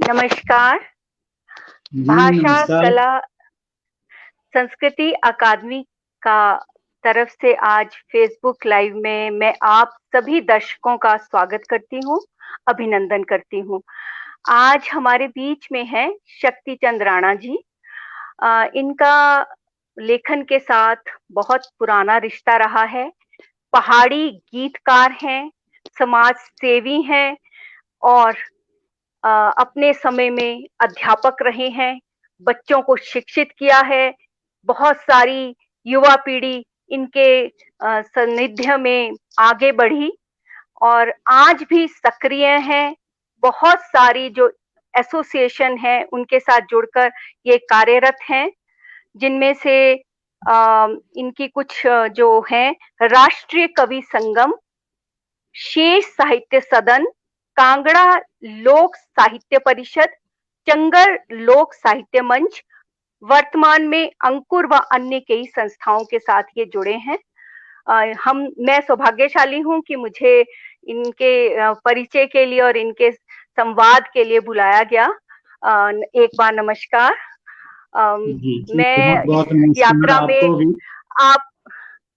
नमस्कार। जी भाषा नमस्कार। कला संस्कृति अकादमी का तरफ से आज फेसबुक लाइव में मैं आप सभी दर्शकों का स्वागत करती हूँ, अभिनंदन करती हूँ। आज हमारे बीच में है शक्ति चंद राणा जी। इनका लेखन के साथ बहुत पुराना रिश्ता रहा है। पहाड़ी गीतकार हैं, समाज सेवी हैं और अपने समय में अध्यापक रहे हैं, बच्चों को शिक्षित किया है। बहुत सारी युवा पीढ़ी इनके सानिध्य में आगे बढ़ी और आज भी सक्रिय हैं। बहुत सारी जो एसोसिएशन है उनके साथ जुड़कर ये कार्यरत हैं, जिनमें से इनकी कुछ जो हैं राष्ट्रीय कवि संगम, शेष साहित्य सदन, कांगड़ा लोक साहित्य परिषद, चंगर लोक साहित्य मंच, वर्तमान में अंकुर व अन्य कई संस्थाओं के साथ ये जुड़े हैं। मैं सौभाग्यशाली हूँ कि मुझे इनके परिचय के लिए और इनके संवाद के लिए बुलाया गया। एक बार नमस्कार। जी जी, बहुत मैं इस बहुत नमस्कार यात्रा में आपको भी। आप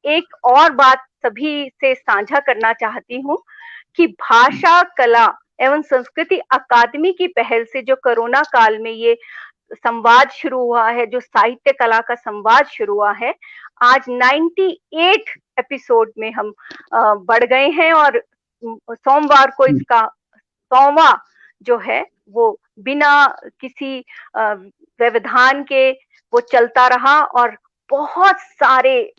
एक और बात सभी से साझा करना चाहती हूँ कि भाषा कला एवं संस्कृति अकादमी की पहल से जो कोरोना काल में ये संवाद शुरू हुआ है, जो साहित्य कला का संवाद शुरू हुआ है, आज 98 एपिसोड में हम बढ़ गए हैं और सोमवार को इसका 100वां जो है वो बिना किसी व्यवधान के वो चलता रहा और बहुत सारे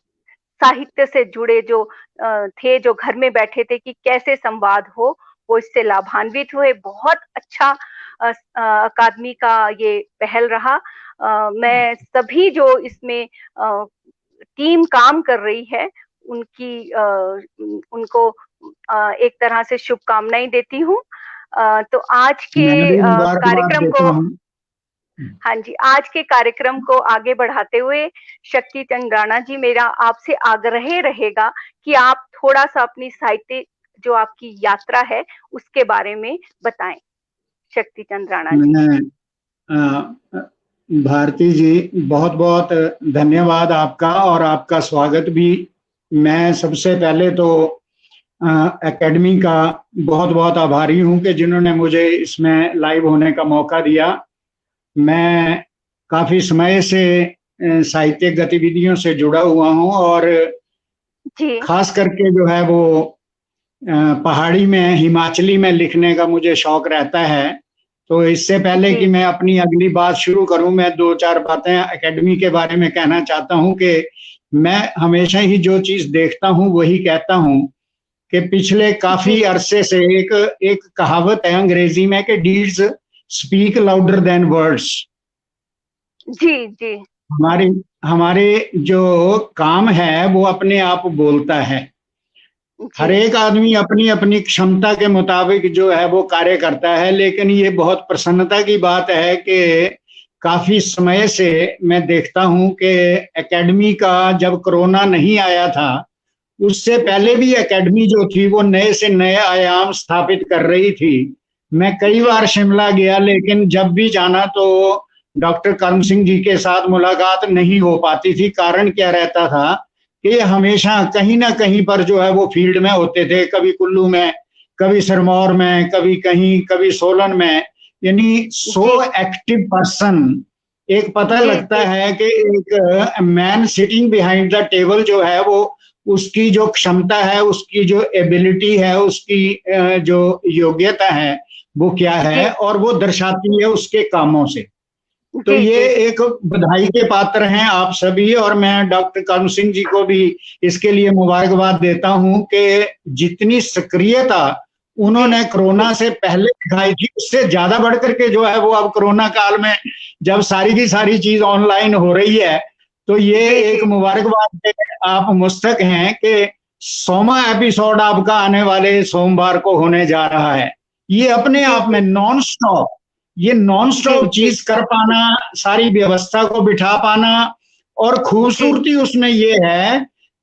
साहित्य से जुड़े जो थे, जो घर में बैठे थे कि कैसे संवाद हो, वो इससे लाभान्वित हुए। बहुत अच्छा अकादमी का ये पहल रहा। मैं सभी जो इसमें टीम काम कर रही है उनकी उनको एक तरह से शुभकामनाएं देती हूँ। तो आज के मैं भी मुबारकबाद कार्यक्रम देता को, हूँ। हाँ जी, आज के कार्यक्रम को आगे बढ़ाते हुए शक्ति चंद राणा जी, मेरा आपसे आग्रह रहेगा कि आप थोड़ा सा अपनी साहित्य जो आपकी यात्रा है उसके बारे में बताएं। शक्ति चंद राणा जी। मैं अ, भारती जी, बहुत बहुत धन्यवाद आपका और आपका स्वागत भी। मैं सबसे पहले तो एकेडमी का बहुत बहुत आभारी हूँ कि जिन्होंने मुझे इसमें लाइव होने का मौका दिया। मैं काफी समय से साहित्यिक गतिविधियों से जुड़ा हुआ हूँ और जी खास करके जो है वो पहाड़ी में, हिमाचली में लिखने का मुझे शौक रहता है। तो इससे पहले जी कि मैं अपनी अगली बात शुरू करूं, मैं दो चार बातें एकेडमी के बारे में कहना चाहता हूं कि मैं हमेशा ही जो चीज देखता हूं वही कहता हूं कि पिछले जी काफी अरसे से एक एक कहावत है अंग्रेजी में कि deeds speak louder than words. जी जी हमारी हमारे जो काम है वो अपने आप बोलता है। जी हर एक आदमी अपनी अपनी क्षमता के मुताबिक जो है वो कार्य करता है, लेकिन ये बहुत प्रसन्नता की बात है कि काफी समय से मैं देखता हूं कि एकेडमी का, जब कोरोना नहीं आया था उससे पहले जी भी एकेडमी जो थी वो नए से नए आयाम स्थापित कर रही थी। मैं कई जी बार शिमला गया, लेकिन जब भी जाना तो डॉक्टर कर्म सिंह जी के साथ मुलाकात नहीं हो पाती थी। कारण क्या रहता था कि हमेशा कहीं ना कहीं पर जो है वो फील्ड में होते थे, कभी कुल्लू में, कभी सिरमौर में, कभी कहीं, कभी सोलन में। यानी सो जी एक्टिव पर्सन, एक पता जी लगता जी है कि एक man sitting behind the table जो है वो, उसकी जो क्षमता है, उसकी जो एबिलिटी है, उसकी जो योग्यता है वो क्या जी है, और वो दर्शाती है उसके कामों से। तो जी ये जी एक बधाई के पात्र हैं आप सभी, और मैं डॉक्टर कर्म सिंह जी को भी इसके लिए मुबारकबाद देता हूं कि जितनी सक्रियता जी उन्होंने जी कोरोना से पहले दिखाई थी, उससे ज्यादा बढ़ करके जो है वो अब कोरोना काल में जब सारी की सारी चीज ऑनलाइन हो रही है, तो ये जी एक जी मुबारकबाद के आप मुस्तक हैं कि 100वां एपिसोड आपका आने वाले सोमवार को होने जा रहा है। ये अपने जी आप में जी नॉन स्टॉप, ये नॉन जी स्टॉप जी चीज कर पाना, सारी व्यवस्था को बिठा पाना, और जी खूबसूरती उसमें ये है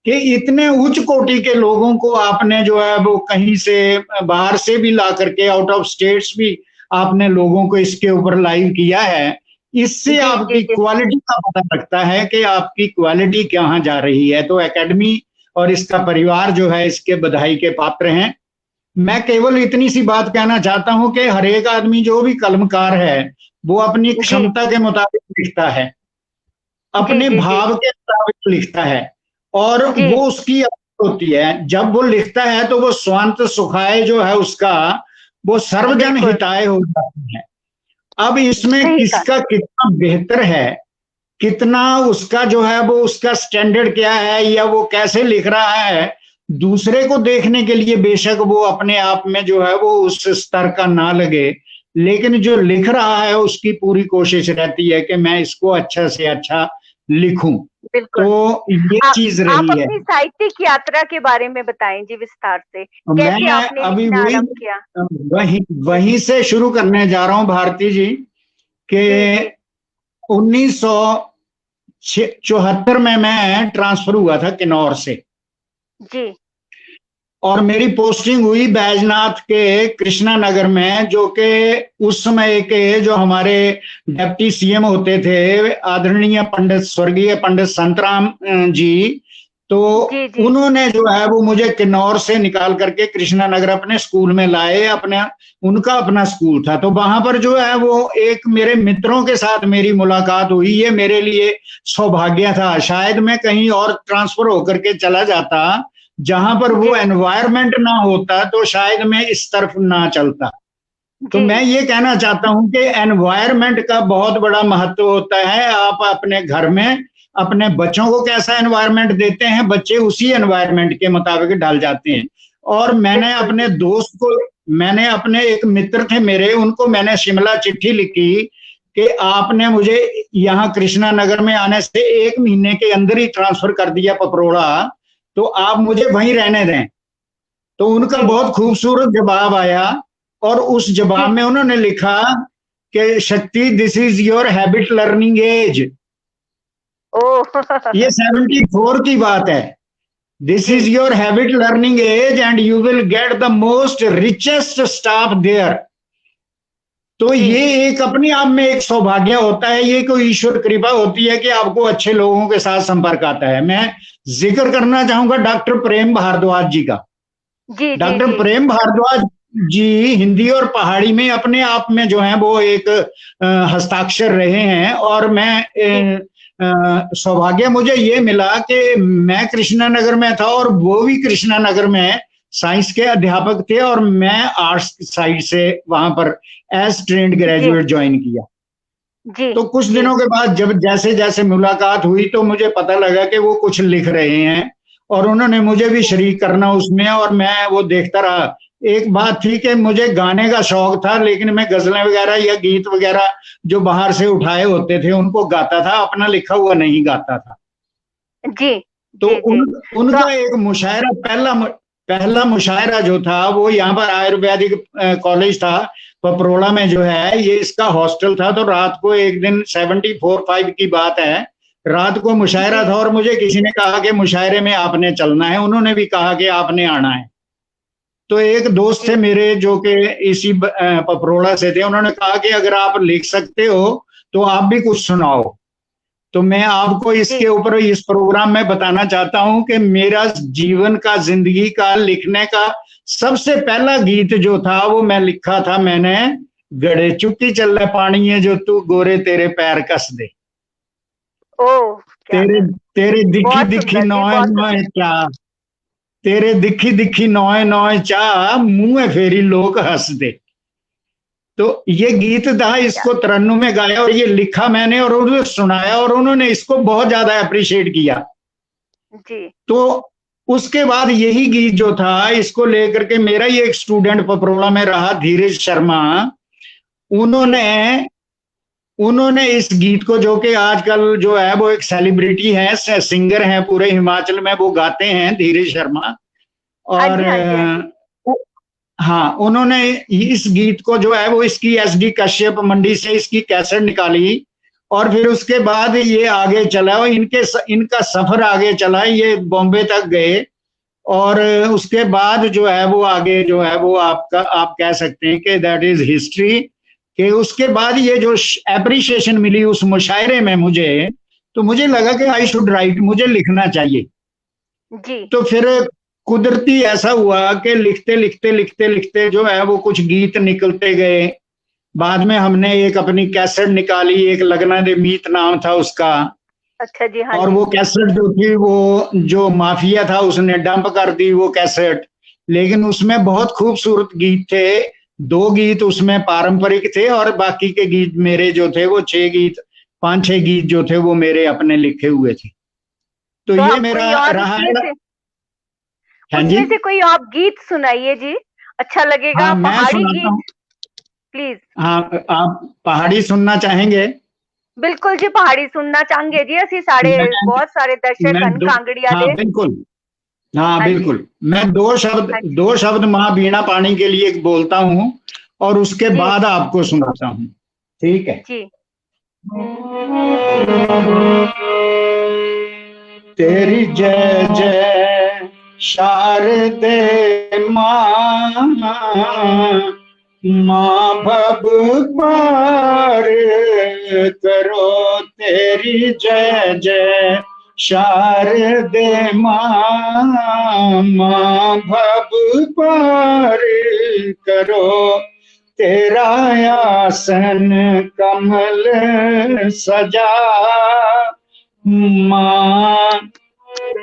कि इतने उच्च कोटि के लोगों को आपने जो है वो कहीं से बाहर से भी ला करके, आउट ऑफ स्टेट्स भी आपने लोगों को इसके ऊपर लाइव किया है, इससे जी जी आपकी जी क्वालिटी का पता लगता है कि आपकी क्वालिटी कहाँ जा रही है। तो एकेडमी और इसका परिवार जो है इसके बधाई के पात्र हैं। मैं केवल इतनी सी बात कहना चाहता हूं कि हर एक आदमी जो भी कलमकार है वो अपनी जी क्षमता के मुताबिक लिखता है, जी अपने जी जी भाव के मुताबिक लिखता है, और जी वो उसकी आदत होती है। जब वो लिखता है तो वो स्वांत सुखाए जो है उसका, वो सर्वजन बिल्कुल हिताय हो जाती है। अब इसमें सही कहा। किसका कितना बेहतर है, कितना उसका जो है वो उसका स्टैंडर्ड क्या है, या वो कैसे लिख रहा है, दूसरे को देखने के लिए बेशक वो अपने आप में जो है वो उस स्तर का ना लगे, लेकिन जो लिख रहा है उसकी पूरी कोशिश रहती है कि मैं इसको अच्छा से अच्छा लिखूं। बिल्कुल। तो ये चीज आप रही है। अपनी साहित्यिक यात्रा के बारे में बताएं जी विस्तार से, कैसे मैं आपने अभी लिखना वही आरंभ किया? वही वहीं से शुरू करने जा रहा हूं भारती जी, कि जी जी 1974 में मैं ट्रांसफर हुआ था किन्नौर से, जी और मेरी पोस्टिंग हुई बैजनाथ के कृष्णा नगर में, जो कि उस समय के जो हमारे डिप्टी सीएम होते थे आदरणीय पंडित स्वर्गीय पंडित संतराम जी, तो जी जी उन्होंने जो है वो मुझे किन्नौर से निकाल करके कृष्णा नगर अपने स्कूल में लाए। अपने उनका अपना स्कूल था, तो वहां पर जो है वो एक मेरे मित्रों के साथ मेरी मुलाकात हुई। ये मेरे लिए सौभाग्य था, शायद मैं कहीं और ट्रांसफर होकर के चला जाता जहां पर जी वो एनवायरमेंट ना होता तो शायद मैं इस तरफ ना चलता। तो जी मैं ये कहना चाहता हूं कि एनवायरमेंट का बहुत बड़ा महत्व होता है। आप अपने घर में अपने बच्चों को कैसा एनवायरमेंट देते हैं, बच्चे उसी एनवायरमेंट के मुताबिक ढल जाते हैं। और बिल्कुल जी मैंने अपने एक मित्र थे मेरे, उनको मैंने शिमला चिट्ठी लिखी कि आपने मुझे यहाँ कृष्णा नगर में आने से 1 महीने के अंदर ही ट्रांसफर कर दिया पपरोड़ा, तो आप मुझे वहीं रहने दें। तो उनका जी बहुत खूबसूरत जवाब आया, और उस जी जवाब में उन्होंने लिखा कि Shakti, this is your habit learning age. ओ ये 74 की बात है। दिस जी is your habit learning age and you will get the most richest stuff there. तो जी ये एक अपने आप में एक सौभाग्य होता है, ये कोई ईश्वर कृपा होती है कि आपको अच्छे लोगों के साथ संपर्क आता है। मैं जिक्र करना चाहूंगा डॉक्टर प्रेम भारद्वाज जी का। जी जी डॉक्टर जी प्रेम भारद्वाज जी हिंदी और पहाड़ी में अपने आप में जो है वो एक हस्ताक्षर रहे हैं, और जी मैं सौभाग्य मुझे ये मिला कि मैं कृष्णा नगर में था और वो भी कृष्णा नगर में साइंस के अध्यापक थे, और मैं आर्ट्स साइड से वहां पर एज ट्रेंड जी ग्रेजुएट ज्वाइन किया। जी तो कुछ जी दिनों के बाद जब जैसे जैसे मुलाकात हुई तो मुझे पता लगा कि वो कुछ लिख रहे हैं, और उन्होंने मुझे भी शरीक करना उसमें, और मैं वो देखता रहा। एक बात थी कि मुझे गाने का शौक था, लेकिन मैं गजलें वगैरह या गीत वगैरह जो बाहर से उठाए होते थे उनको गाता था, अपना लिखा हुआ नहीं गाता था। जी तो जी जी तो उनका एक मुशायरा, पहला मुशायरा जो था वो यहाँ पर आयुर्वेदिक कॉलेज था पपरोड़ा में जो है, ये इसका हॉस्टल था। तो रात को एक दिन 74-5 की बात है, रात को मुशायरा जी था और मुझे किसी ने कहा कि मुशायरे में आपने चलना है, उन्होंने भी कहा कि आपने आना है। तो एक दोस्त थे जी मेरे जो कि इसी पपरोड़ा से थे, उन्होंने कहा कि अगर आप लिख सकते हो तो आप भी कुछ सुनाओ। तो मैं आपको जी इसके ऊपर इस प्रोग्राम में बताना चाहता हूं कि मेरा जीवन का, जिंदगी का, लिखने का सबसे पहला गीत जो था वो मैं लिखा था मैंने, गड़े चुकी चल पानी है जो तू गोरे तेरे पैर कस दे। ओ क्या तेरे तेरे दिखी बहुत दिखी सुंदर जी, नौए बहुत नौए सुंदर। चाह, तेरे दिखी दिखी नौए नौए चाह, मुंह फेरी लोग हंस दे। तो ये गीत था, क्या इसको तरन्नुम में गाया और ये लिखा मैंने और उन्हें सुनाया, और उन्होंने इसको बहुत ज्यादा अप्रिशिएट किया। जी तो उसके बाद यही गीत जो था इसको लेकर के मेरा ही एक स्टूडेंट पपरोड़ा में रहा, धीरज शर्मा, जी उन्होंने उन्होंने इस गीत को, जो कि आजकल जो है वो एक सेलिब्रिटी है, सिंगर है पूरे हिमाचल में, वो गाते हैं धीरज शर्मा। हाँ और जी हाँ जी हाँ जी हाँ, उन्होंने इस गीत को जो है वो इसकी एसडी कश्यप मंडी से इसकी कैसेट निकाली, और फिर उसके बाद ये आगे चला, इनका सफर आगे चला, ये बॉम्बे तक गए। और उसके बाद जो है वो आगे जो है वो आपका आप कह सकते हैं कि दैट इज हिस्ट्री। कि उसके बाद ये जो एप्रिसिएशन मिली उस मुशायरे में मुझे, तो मुझे लगा कि आई शुड राइट, मुझे लिखना चाहिए। जी तो फिर कुदरती ऐसा हुआ कि लिखते लिखते लिखते लिखते जो है वो कुछ गीत निकलते गए। बाद में हमने एक अपनी कैसेट निकाली, एक लगना दे मीत नाम था उसका। अच्छा जी, हाँ और जी। वो कैसेट जो थी वो जो माफिया था उसने डंप कर दी वो कैसेट। लेकिन उसमें बहुत खूबसूरत गीत थे। दो गीत उसमें पारंपरिक थे और बाकी के गीत मेरे जो थे वो 6 गीत, 5-6 गीत जो थे वो मेरे अपने लिखे हुए थे। तो तो ये आप मेरा कोई और रहा उसमें है। से हाँ जी। उसमें से कोई आप गीत सुनाइए जी, अच्छा लगेगा, हाँ मैं पहाड़ी सुनाता हूँ। गीत प्लीज। हाँ आप पहाड़ी सुनना चाहेंगे? बिल्कुल जी, पहाड़ी सुनना चाहेंगे जी, असि साढ़े मैं बहुत सारे दर्शक मैं हन दो कांगड़िया हाँ दे। बिल्कुल। हाँ हाँ जी, बिल्कुल, मैं दो शब्द हाँ जी, दो शब्द माँ बीणा पानी के लिए बोलता हूँ और उसके जी, बाद आपको सुनाता हूँ। ठीक है। जी, तेरी जय जय शारदे माँ, माँ भव पार करो। तेरी जय जय शारदे माँ, माँ भव पार करो। तेरा आसन कमल सजा, माँ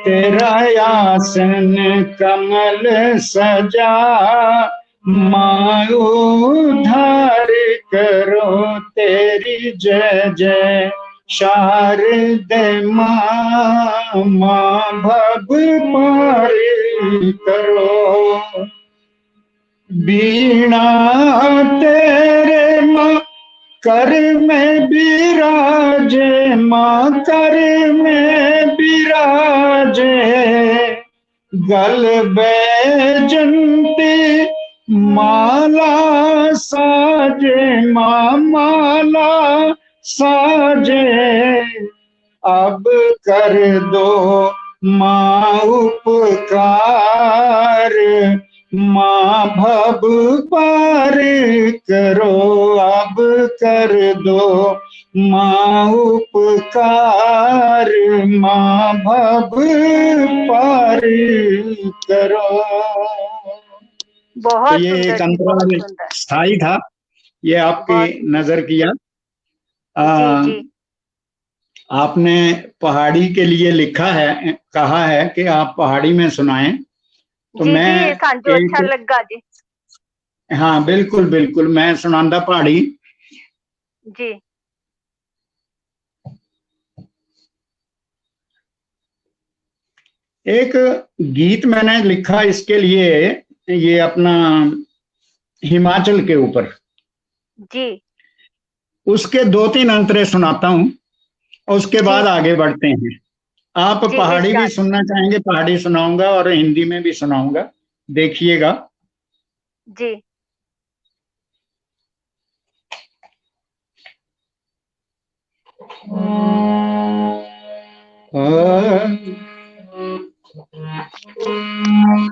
तेरा आसन कमल सजा। माँ उद्धार करो। तेरी जय जय शारदे माँ, माँ भव पार करो। बीणा तेरे माँ कर में विराजे, माँ कर में विराजे। गल बैजंती माला साजे, माँ माला साजे। अब कर दो माँ उपकार, माँ भव पार करो। अब कर दो माँ उपकार, माँ भव पार करो। तो बहुत ये सुंदर एक जी, बहुत अंतराल सुंदर। स्थाई था, ये आपकी बहुत सुंदर। नजर किया। जी आ, जी, आपने पहाड़ी के लिए लिखा है, कहा है कि आप पहाड़ी में सुनाएं। तो जी मैं जी, सांजो अच्छा एक, लगा जी। हाँ बिल्कुल बिल्कुल, मैं सुनांदा पहाड़ी। जी एक गीत मैंने लिखा इसके लिए, ये अपना हिमाचल के ऊपर, जी, उसके 2-3 अंतरे सुनाता हूँ और उसके जी बाद जी, आगे बढ़ते हैं। आप जी पहाड़ी भी इरशाद। सुनना चाहेंगे, पहाड़ी सुनाऊंगा और हिंदी में भी सुनाऊंगा, देखिएगा। जी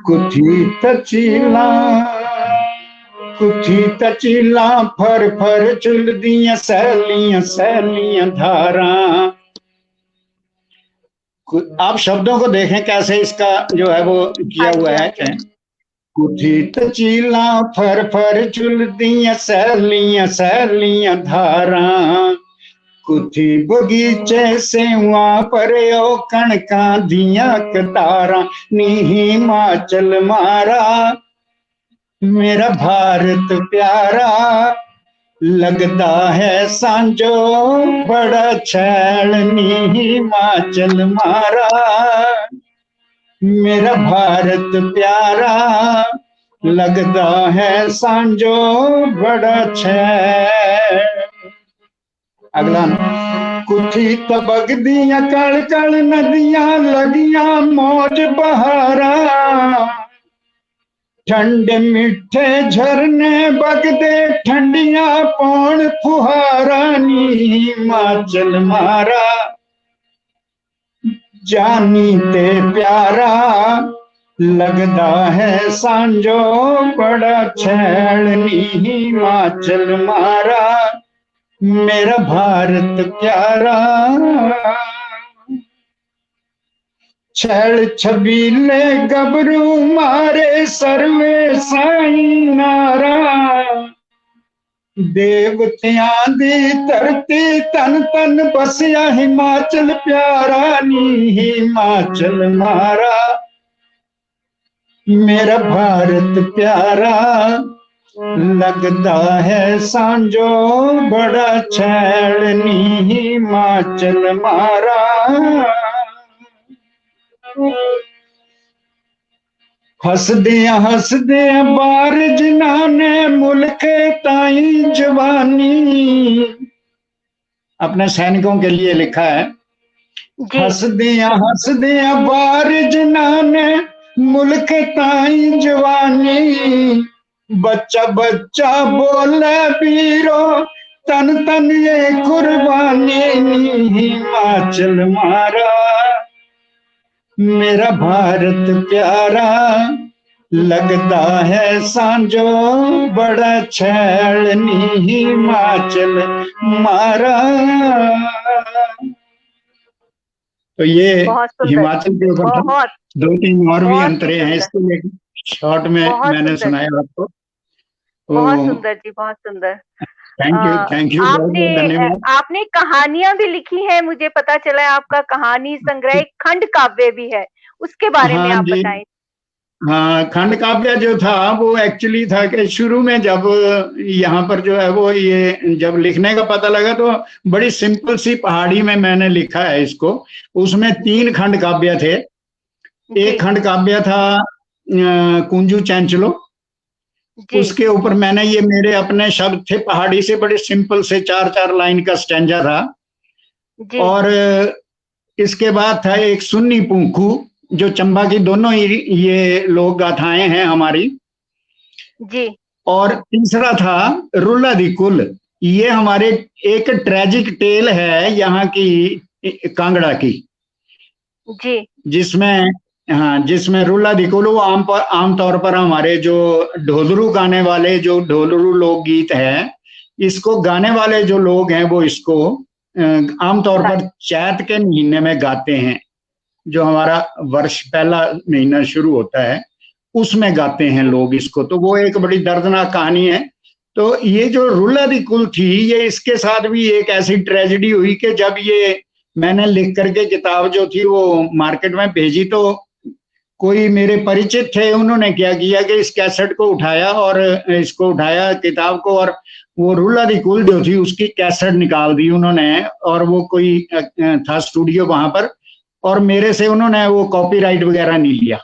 कुथी तचीला, कुथी तचीला फर फर चुलदियां सैलियां सैलियां धारा। आप शब्दों को देखें कैसे इसका जो है वो हाँ किया हुआ जी, हाँ है। जी, कुथी तचीला फर फर चुलदियां सैलियां सैलियां धारा। कुथी बगीचे से वहां पर ओ कणका दियां कतारा। नी हिमाचल मारा मेरा भारत प्यारा, लगता है सांझो बड़ा छैल। नी हिमाचल मारा मेरा भारत प्यारा, लगता है सांझो बड़ा छैल। अगला, कुथी तबक दियां कल कल नदियां लगियां मौज बहारा। ठंडे मीठे झरने बगदे ठंडियां पौन फुहारा। नी हिमाचल मारा जानी ते प्यारा, लगदा है सांझो बड़ा छैलनी हिमाचल मारा मेरा भारत प्यारा छैल छबीले गबरू मारे सर्वे साई नारा देवतियां दी धरती तन तन बसिया हिमाचल प्यारा नी हिमाचल मारा मेरा भारत प्यारा लगदा है सांझो बड़ा छैल नी हिमाचल मारा हसदियां बार जिन्हां ने मुल्क ताई जवानी अपने सैनिकों के लिए लिखा है। हसदियां बार जिन्हां ने मुल्क ताई जवानी बच्चा बच्चा बोले वीरो तन तन ये कुर्बानी हिमाचल मारा मेरा भारत प्यारा लगदा है सांझो बड़ा छैल नी हिमाचल मारा। तो ये हिमाचल के ऊपर 2-3 और भी अंतरे हैं, इसको लेकर शॉर्ट में मैंने सुनाया आपको। बहुत सुंदर जी, बहुत सुंदर। थैंक यू धन्यवाद। आपने कहानियां भी लिखी हैं, मुझे पता चला है आपका कहानी संग्रह खंड काव्य भी है, उसके बारे में आप बताएं। हाँ, खंड काव्य जो था वो एक्चुअली था कि शुरू में जब यहाँ पर जो है वो ये जब लिखने का पता लगा तो बड़ी सिंपल सी पहाड़ी में मैंने लिखा है इसको। उसमें 3 खंड काव्य थे। एक खंड काव्य था कुंजू चैंचलो, उसके ऊपर मैंने ये मेरे अपने शब्द थे पहाड़ी से, बड़े सिंपल से 4-4 लाइन का स्टैंजा था। और इसके बाद था एक सुन्नी पूंखू, जो चंबा की दोनों ही ये लोक गाथाएं हैं हमारी जी। और तीसरा था रुला दी कुल, ये हमारे एक ट्रेजिक टेल है यहाँ की कांगड़ा की जी, जिसमें रुला दी कुल वो आमतौर पर हमारे जो ढोलरू गाने वाले जो ढोलरू लोकगीत है, इसको गाने वाले जो लोग हैं वो इसको आमतौर पर चैत के महीने में गाते हैं, जो हमारा वर्ष पहला महीना शुरू होता है उसमें गाते हैं लोग इसको। तो वो एक बड़ी दर्दनाक कहानी है। तो ये जो रुला दी कुल थी, ये इसके साथ भी एक ऐसी ट्रेजेडी हुई कि जब ये मैंने लिख करके किताब जो थी वो मार्केट में भेजी, तो कोई मेरे परिचित थे, उन्होंने क्या किया कि इस कैसेट को उठाया और इसको उठाया किताब को, और वो रुला दी कुल जो थी उसकी कैसेट निकाल दी उन्होंने, और वो कोई था स्टूडियो वहां पर, और मेरे से उन्होंने वो कॉपीराइट वगैरह नहीं लिया।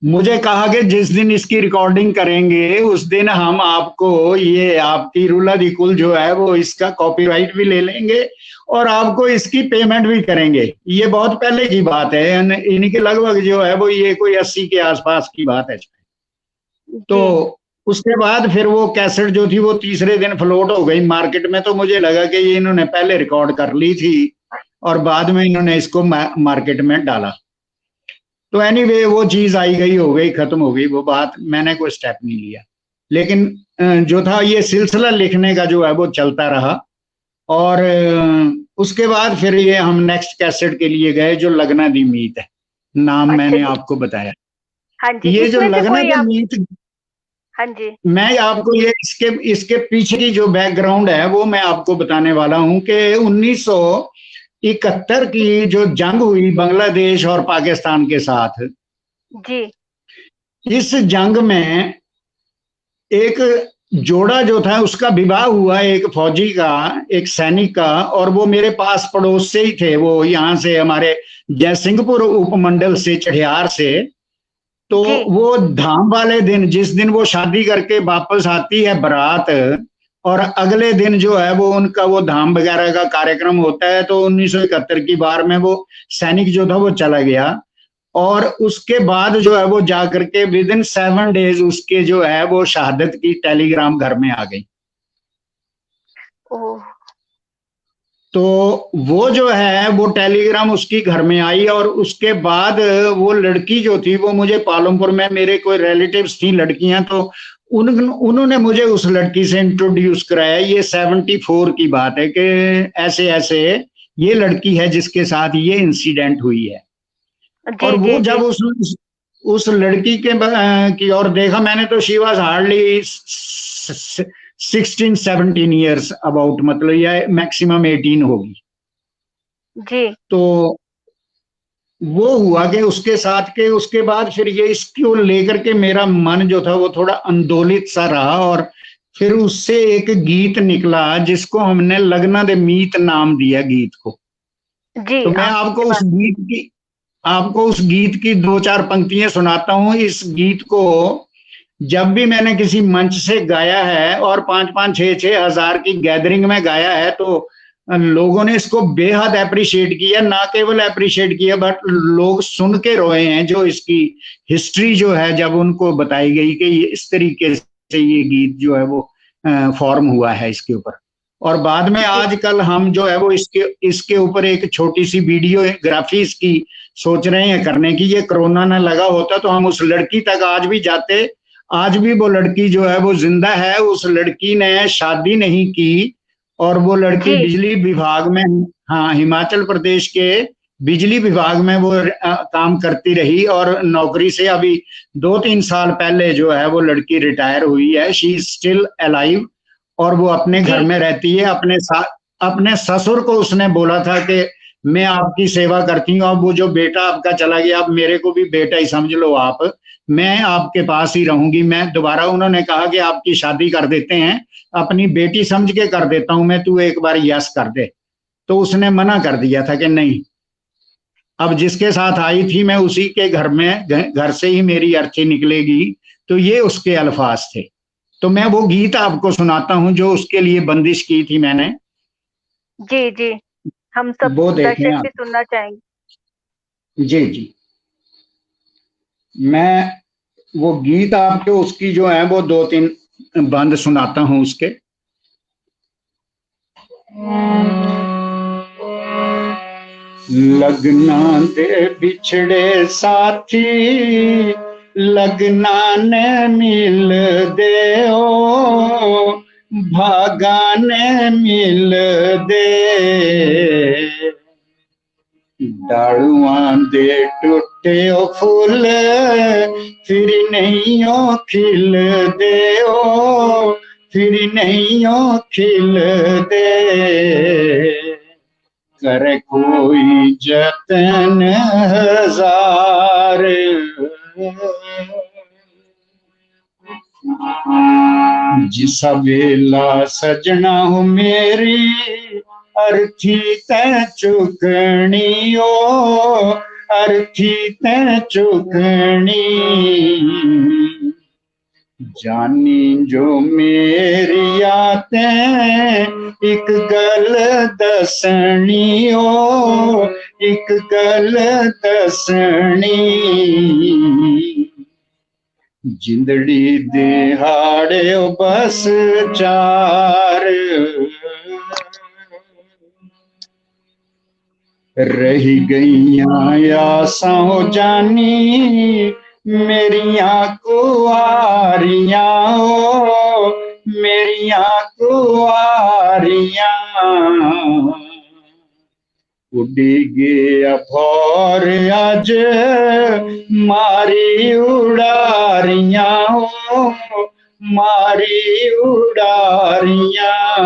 मुझे कहा कि जिस दिन इसकी रिकॉर्डिंग करेंगे उस दिन हम आपको ये आपकी रुला दी कुल जो है वो इसका कॉपीराइट भी ले लेंगे और आपको इसकी पेमेंट भी करेंगे। ये बहुत पहले की बात है, इनके लगभग जो है वो ये कोई 80 के आसपास की बात है। तो उसके बाद फिर वो कैसेट जो थी वो तीसरे दिन फ्लोट हो गई मार्केट में। तो मुझे लगा कि ये इन्होंने पहले रिकॉर्ड कर ली थी और बाद में इन्होंने इसको मार्केट में डाला। तो एनीवे वो चीज आई गई, हो गई, खत्म हो गई वो बात, मैंने कोई स्टेप नहीं लिया। लेकिन जो था ये सिलसिला लिखने का जो है वो चलता रहा, और उसके बाद फिर ये हम नेक्स्ट कैसेट के लिए गए जो लगना दी मीत है, नाम मैंने आपको बताया। हाँ जी, ये जो लगना दी मीत, हाँ जी, मैं आपको ये इसके पीछे की जो बैकग्राउंड है वो मैं आपको बताने वाला हूं कि 1971 की जो जंग हुई बांग्लादेश और पाकिस्तान के साथ जी, इस जंग में एक जोड़ा जो था उसका विवाह हुआ, एक फौजी का, एक सैनिक का, और वो मेरे पास पड़ोस से ही थे, वो यहाँ से हमारे जयसिंहपुर उपमंडल से, चढ़ियार से। तो वो धाम वाले दिन, जिस दिन वो शादी करके वापस आती है बारात, और अगले दिन जो है वो उनका वो धाम वगैरह का कार्यक्रम होता है। तो 1971 की बार में वो सैनिक जो था वो चला गया, और उसके बाद जो है वो जाकर के विद इन 7 डेज उसके जो है वो शहादत की टेलीग्राम घर में आ गई। तो वो जो है वो टेलीग्राम उसकी घर में आई, और उसके बाद वो लड़की जो थी वो मुझे पालमपुर में मेरे कोई रिलेटिव्स थी लड़कियां, तो उन्होंने मुझे उस लड़की से इंट्रोड्यूस कराया। ये 74 की बात है कि ऐसे ऐसे ये लड़की है जिसके साथ ये इंसिडेंट हुई है। जी और जी वो जी। जब उस लड़की के की ओर देखा मैंने, तो she was hardly 16-17 years about, मतलब यह मैक्सिमम 18 होगी। जी तो वो हुआ कि उसके साथ के उसके बाद फिर ये इसको लेकर के मेरा मन जो था वो थोड़ा आंदोलित सा रहा, और फिर उससे एक गीत निकला जिसको हमने लगना दे मीत नाम दिया गीत को। जी, तो मैं आपकी बात। आपको उस गीत की दो चार पंक्तियां सुनाता हूं। इस गीत को जब भी मैंने किसी मंच से गाया है और 5-5, 6-6 हजार की गैदरिंग में गाया है, तो लोगों ने इसको बेहद अप्रिशिएट किया। ना केवल अप्रिशिएट किया, बट लोग सुन के रोए हैं, जो इसकी हिस्ट्री जो है जब उनको बताई गई कि ये इस तरीके से ये गीत जो है वो फॉर्म हुआ है इसके ऊपर। और बाद में जी आजकल हम जो है वो इसके ऊपर एक छोटी सी वीडियोग्राफी इसकी सोच रहे हैं करने की। ये कोरोना ना लगा होता तो हम उस लड़की तक आज भी जाते। आज भी वो लड़की जो है वो जिंदा है। उस लड़की ने शादी नहीं की, और वो लड़की जी बिजली विभाग में, हाँ, हिमाचल प्रदेश के बिजली विभाग में वो काम करती रही, और नौकरी से अभी 2-3 साल पहले जो है वो लड़की रिटायर हुई है। शी इज स्टिल अलाइव, और वो अपने घर जी में रहती है। अपने ससुर को उसने बोला था कि मैं आपकी सेवा करती हूँ, अब वो जो बेटा आपका चला गया, अब मेरे को भी बेटा ही समझ लो आप, मैं आपके पास ही रहूंगी। मैं दोबारा, उन्होंने कहा कि आपकी शादी कर देते हैं, अपनी बेटी समझ के कर देता हूं मैं, तू एक बार यस कर दे। तो उसने मना कर दिया था कि नहीं। अब जिसके साथ आई थी मैं उसी के घर में, घर से ही मेरी अर्थी निकलेगी। तो ये उसके अल्फाज थे। तो मैं वो गीत आपको सुनाता हूं जो उसके लिए बंदिश की थी मैंने। जी जी, हम सब वो देखें दर्शक आप। भी सुनना चाहेंगे। जी जी। मैं वो गीत आपको उसकी जो है वो 2-3 बंद सुनाता हूं उसके। लगना दे बिछड़े साथी, लगना ने मिल दे ओ, भागा ने मिल दे। डालुआं दे टूटे ओ फूल, फिर नहीं ओ खिल दे ओ, फिर नहीं ओ खिल दे। कर कोई जतन हजार, जिसा वेला सजना हो मेरी, अर्थी तै चुकनी ओ, अर्थी तै चुकनी। जानी जो मेरी आतें एक गल दसनी ओ, एक गल दसनी। जिंदड़ी दिहाड़े बस चार, रही गईया आसां जानी, मेरिया कुआरियां ओ, मेरिया कुआरियां। उड़ी गया भौर अज मारी उड़ारियां ओ, मारी उड़ारियां।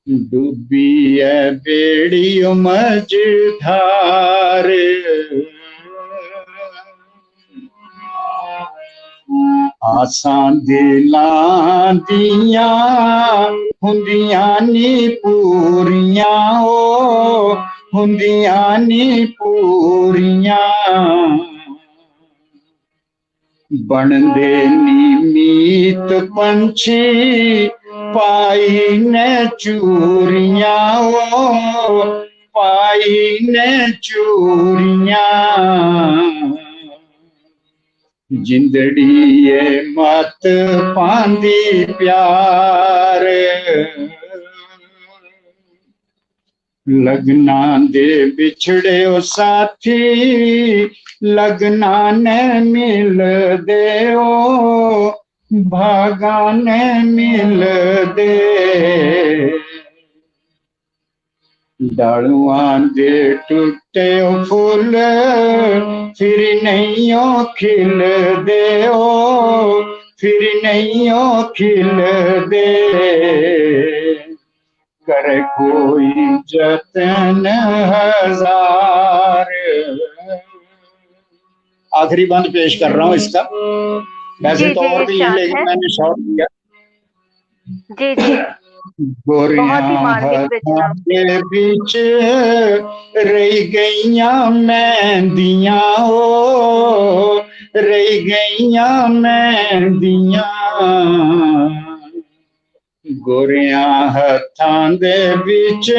डूबी है बेड़ी मझधार, आसां दिलां दियां हुंदियां नी पूरियां ओ, हुंदियां नी पूरियां। बनदे नी मीत पंछी, पाई ने चूरियां ओ, पाई ने चूरियां। जिंदड़ी ये मत पांदी प्यार, लगना दे बिछड़े ओ साथी, लगना ने मिल दे ओ, भागा ने मिल दे। डालुआ दे टूटे ओ फूल, फिर नहीं ओ खिल दे ओ, फिर नहीं ओ खिल दे। करे कोई जतन हजार। आखिरी बंद पेश कर रहा हूँ इसका। वैसे जी तो जी, और भी है इरशाद लेकिन है। मैंने शॉर्ट दिया। जी जी, गोरियां बहुत ही मार्मिक हाथों रचना। के बीच रही गईयां मेहंदियां ओ, रही गईयां मेहंदियां। गोरियां हत्थां दे विच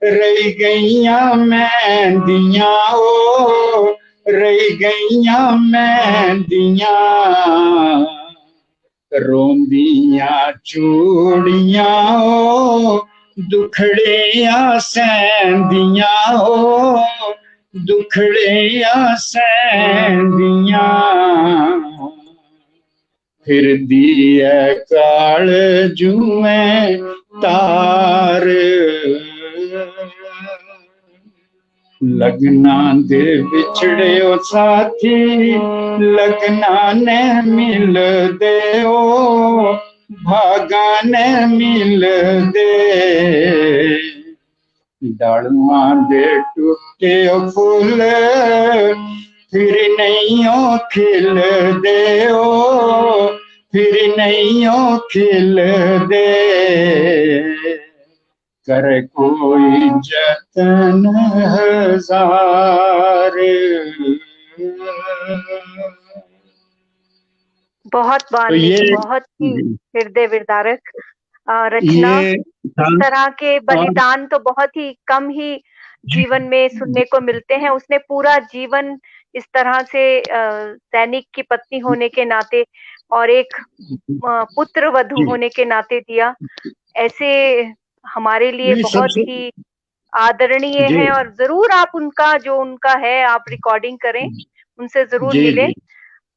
रही गईयां मेहंदियां ओ, रही गईयां मेहंदियां। रोंदियां चूड़ियां ओ, दुखड़ियां सहंदियां ओ, दुखड़ियां सहंदियां। फिर दिए काल जुएं तार। लगना दे बिछड़े ओ साथी, लगना ने मिल दे ओ, भागा ने मिल दे। डालुआ दे टूटे ओ फूल, फिर नहीं ओ खिल दे ओ, फिर नहीं ओ खिल दे। करे कोई जतन हजार। बहुत तो मार्मिक, बहुत ही हृदय विदारक रचना। ये था। इस तरह के और बलिदान तो बहुत ही कम ही जीवन में सुनने को मिलते हैं। उसने पूरा जीवन इस तरह से सैनिक की पत्नी होने के नाते और एक पुत्र वधू जी होने के नाते दिया। ऐसे हमारे लिए नहीं बहुत सबसे ही आदरणीय जी है, और जरूर आप उनका जो उनका है आप रिकॉर्डिंग करें, उनसे जरूर जी मिलें। जी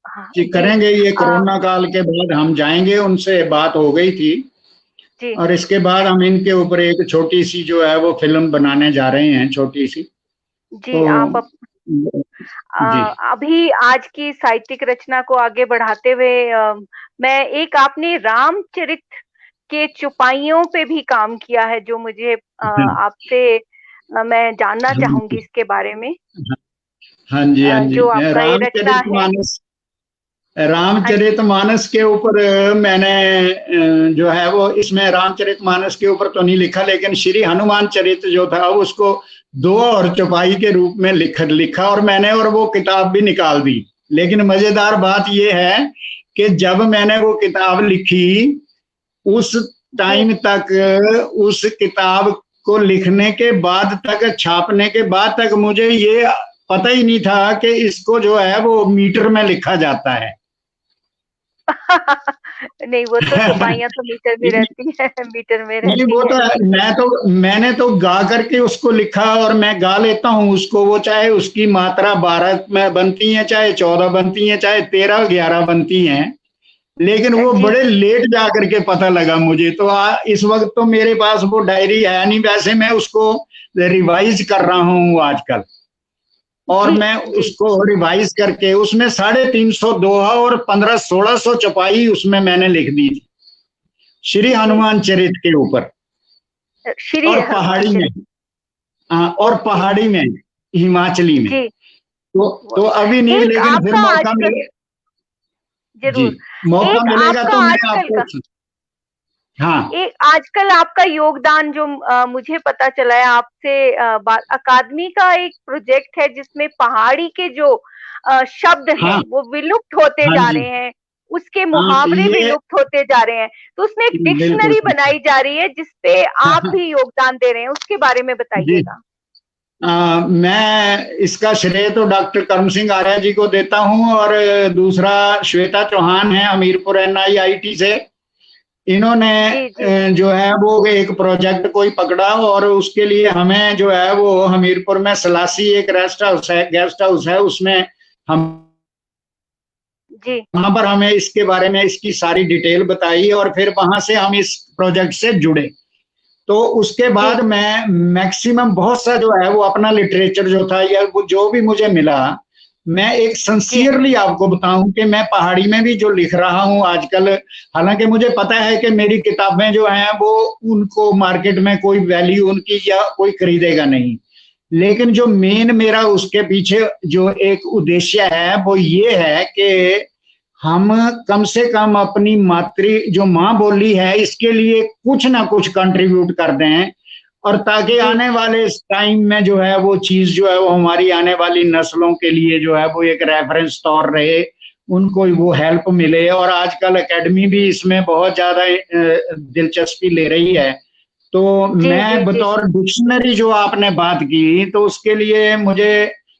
हाँ, जी जी। करेंगे। ये आ, कोरोना काल के बाद हम जाएंगे, उनसे बात हो गई थी। जी और इसके बाद हम इनके ऊपर एक छोटी सी जो है वो फिल्म बनाने जा रहे हैं, छोटी सी। जी, तो आप जी अभी आज की साहित्यिक रचना को आगे बढ़ाते हुए मैं एक आपने रामचरित के चुपाइयों पे भी काम किया है, जो मुझे आपसे मैं जानना चाहूंगी इसके बारे में। हाँ जी हाँ जी। जो आपका ये रचना है। रामचरितमानस, हाँ जी। रामचरितमानस के ऊपर मैंने जो है वो इसमें रामचरितमानस के ऊपर तो नहीं लिखा, लेकिन श्री हनुमान चरित जो था उसको दो और चौपाई के रूप में लिखा और मैंने, और वो किताब भी निकाल दी। लेकिन मजेदार बात यह है कि जब मैंने वो किताब लिखी, उस जी टाइम तक, उस किताब को लिखने के बाद तक, छापने के बाद तक मुझे ये पता ही नहीं था कि इसको जो है वो मीटर में लिखा जाता है। नहीं, वो तो चौपाइयाँ तो मीटर में रहती है, मीटर में नहीं रहती वो तो है। मैंने तो गा करके उसको लिखा, और मैं गा लेता हूँ उसको। वो चाहे उसकी मात्रा 12 में बनती है, चाहे 14 बनती है, चाहे 13-11 बनती हैं, लेकिन वो जी बड़े लेट जा करके पता लगा मुझे। तो इस वक्त तो मेरे पास वो डायरी है नहीं, वैसे मैं उसको रिवाइज कर रहा हूँ आजकल। और जी मैं जी। उसको रिवाइज करके उसमें 350 दोहा और 1500-1600 चौपाई उसमें मैंने लिख दी थी, श्री जी, हनुमान चरित के ऊपर। श्री और हनुमान पहाड़ी में, चरित। हाँ, और ओके। पहाड़ी में, हिमाचली में। जी। तो अभी नहीं, एक लेकिन फिर आपका मौका आजकल, मिले। जी, जरूर। मौका एक मिलेगा आपका तो मैं आजकल आपको। का, हाँ एक आजकल आपका योगदान जो मुझे पता चला है आपसे अकादमी का एक प्रोजेक्ट है जिसमें पहाड़ी के जो शब्द हैं हाँ वो विलुप्त होते हाँ जा जी। रहे हैं, उसके हाँ मुहावरे ये विलुप्त होते जा रहे हैं। तो उसमें एक बिल्कुल डिक्शनरी ठीक है। बनाई जा रही है जिसपे हाँ आप हाँ भी योगदान दे रहे हैं, उसके बारे में जी। बताइएगा। मैं इसका श्रेय तो डॉक्टर कर्म सिंह आर्या जी को देता हूं, और दूसरा श्वेता चौहान है हमीरपुर NIIT से। इन्होंने जी जी जो है वो एक प्रोजेक्ट कोई पकड़ा और उसके लिए हमें जो है वो हमीरपुर में सलासी एक रेस्ट हाउस है, गेस्ट हाउस है, उसमें हम जी वहां पर हमें इसके बारे में इसकी सारी डिटेल बताई और फिर वहां से हम इस प्रोजेक्ट से जुड़े। तो उसके जी बाद मैं मैक्सिमम बहुत सा जो है वो अपना लिटरेचर जो था या वो जो भी मुझे मिला, मैं एक जी सिंसियरली आपको बताऊं कि मैं पहाड़ी में भी जो लिख रहा हूं आजकल, हालांकि मुझे पता है कि मेरी किताबें जो हैं वो उनको मार्केट में कोई वैल्यू उनकी या कोई खरीदेगा नहीं, लेकिन जो मेन मेरा उसके पीछे जो एक उद्देश्य है वो ये है कि हम कम से कम अपनी मातृ जो माँ बोली है इसके लिए कुछ ना कुछ कंट्रीब्यूट कर दें, और ताकि जी आने वाले इस टाइम में जो है वो चीज जो है वो हमारी आने वाली नस्लों के लिए जो है वो एक रेफरेंस तौर रहे, उनको वो हेल्प मिले। और आजकल एकेडमी भी इसमें बहुत ज्यादा दिलचस्पी ले रही है। तो जी जी मैं जी बतौर डिक्शनरी जो आपने बात की, तो उसके लिए मुझे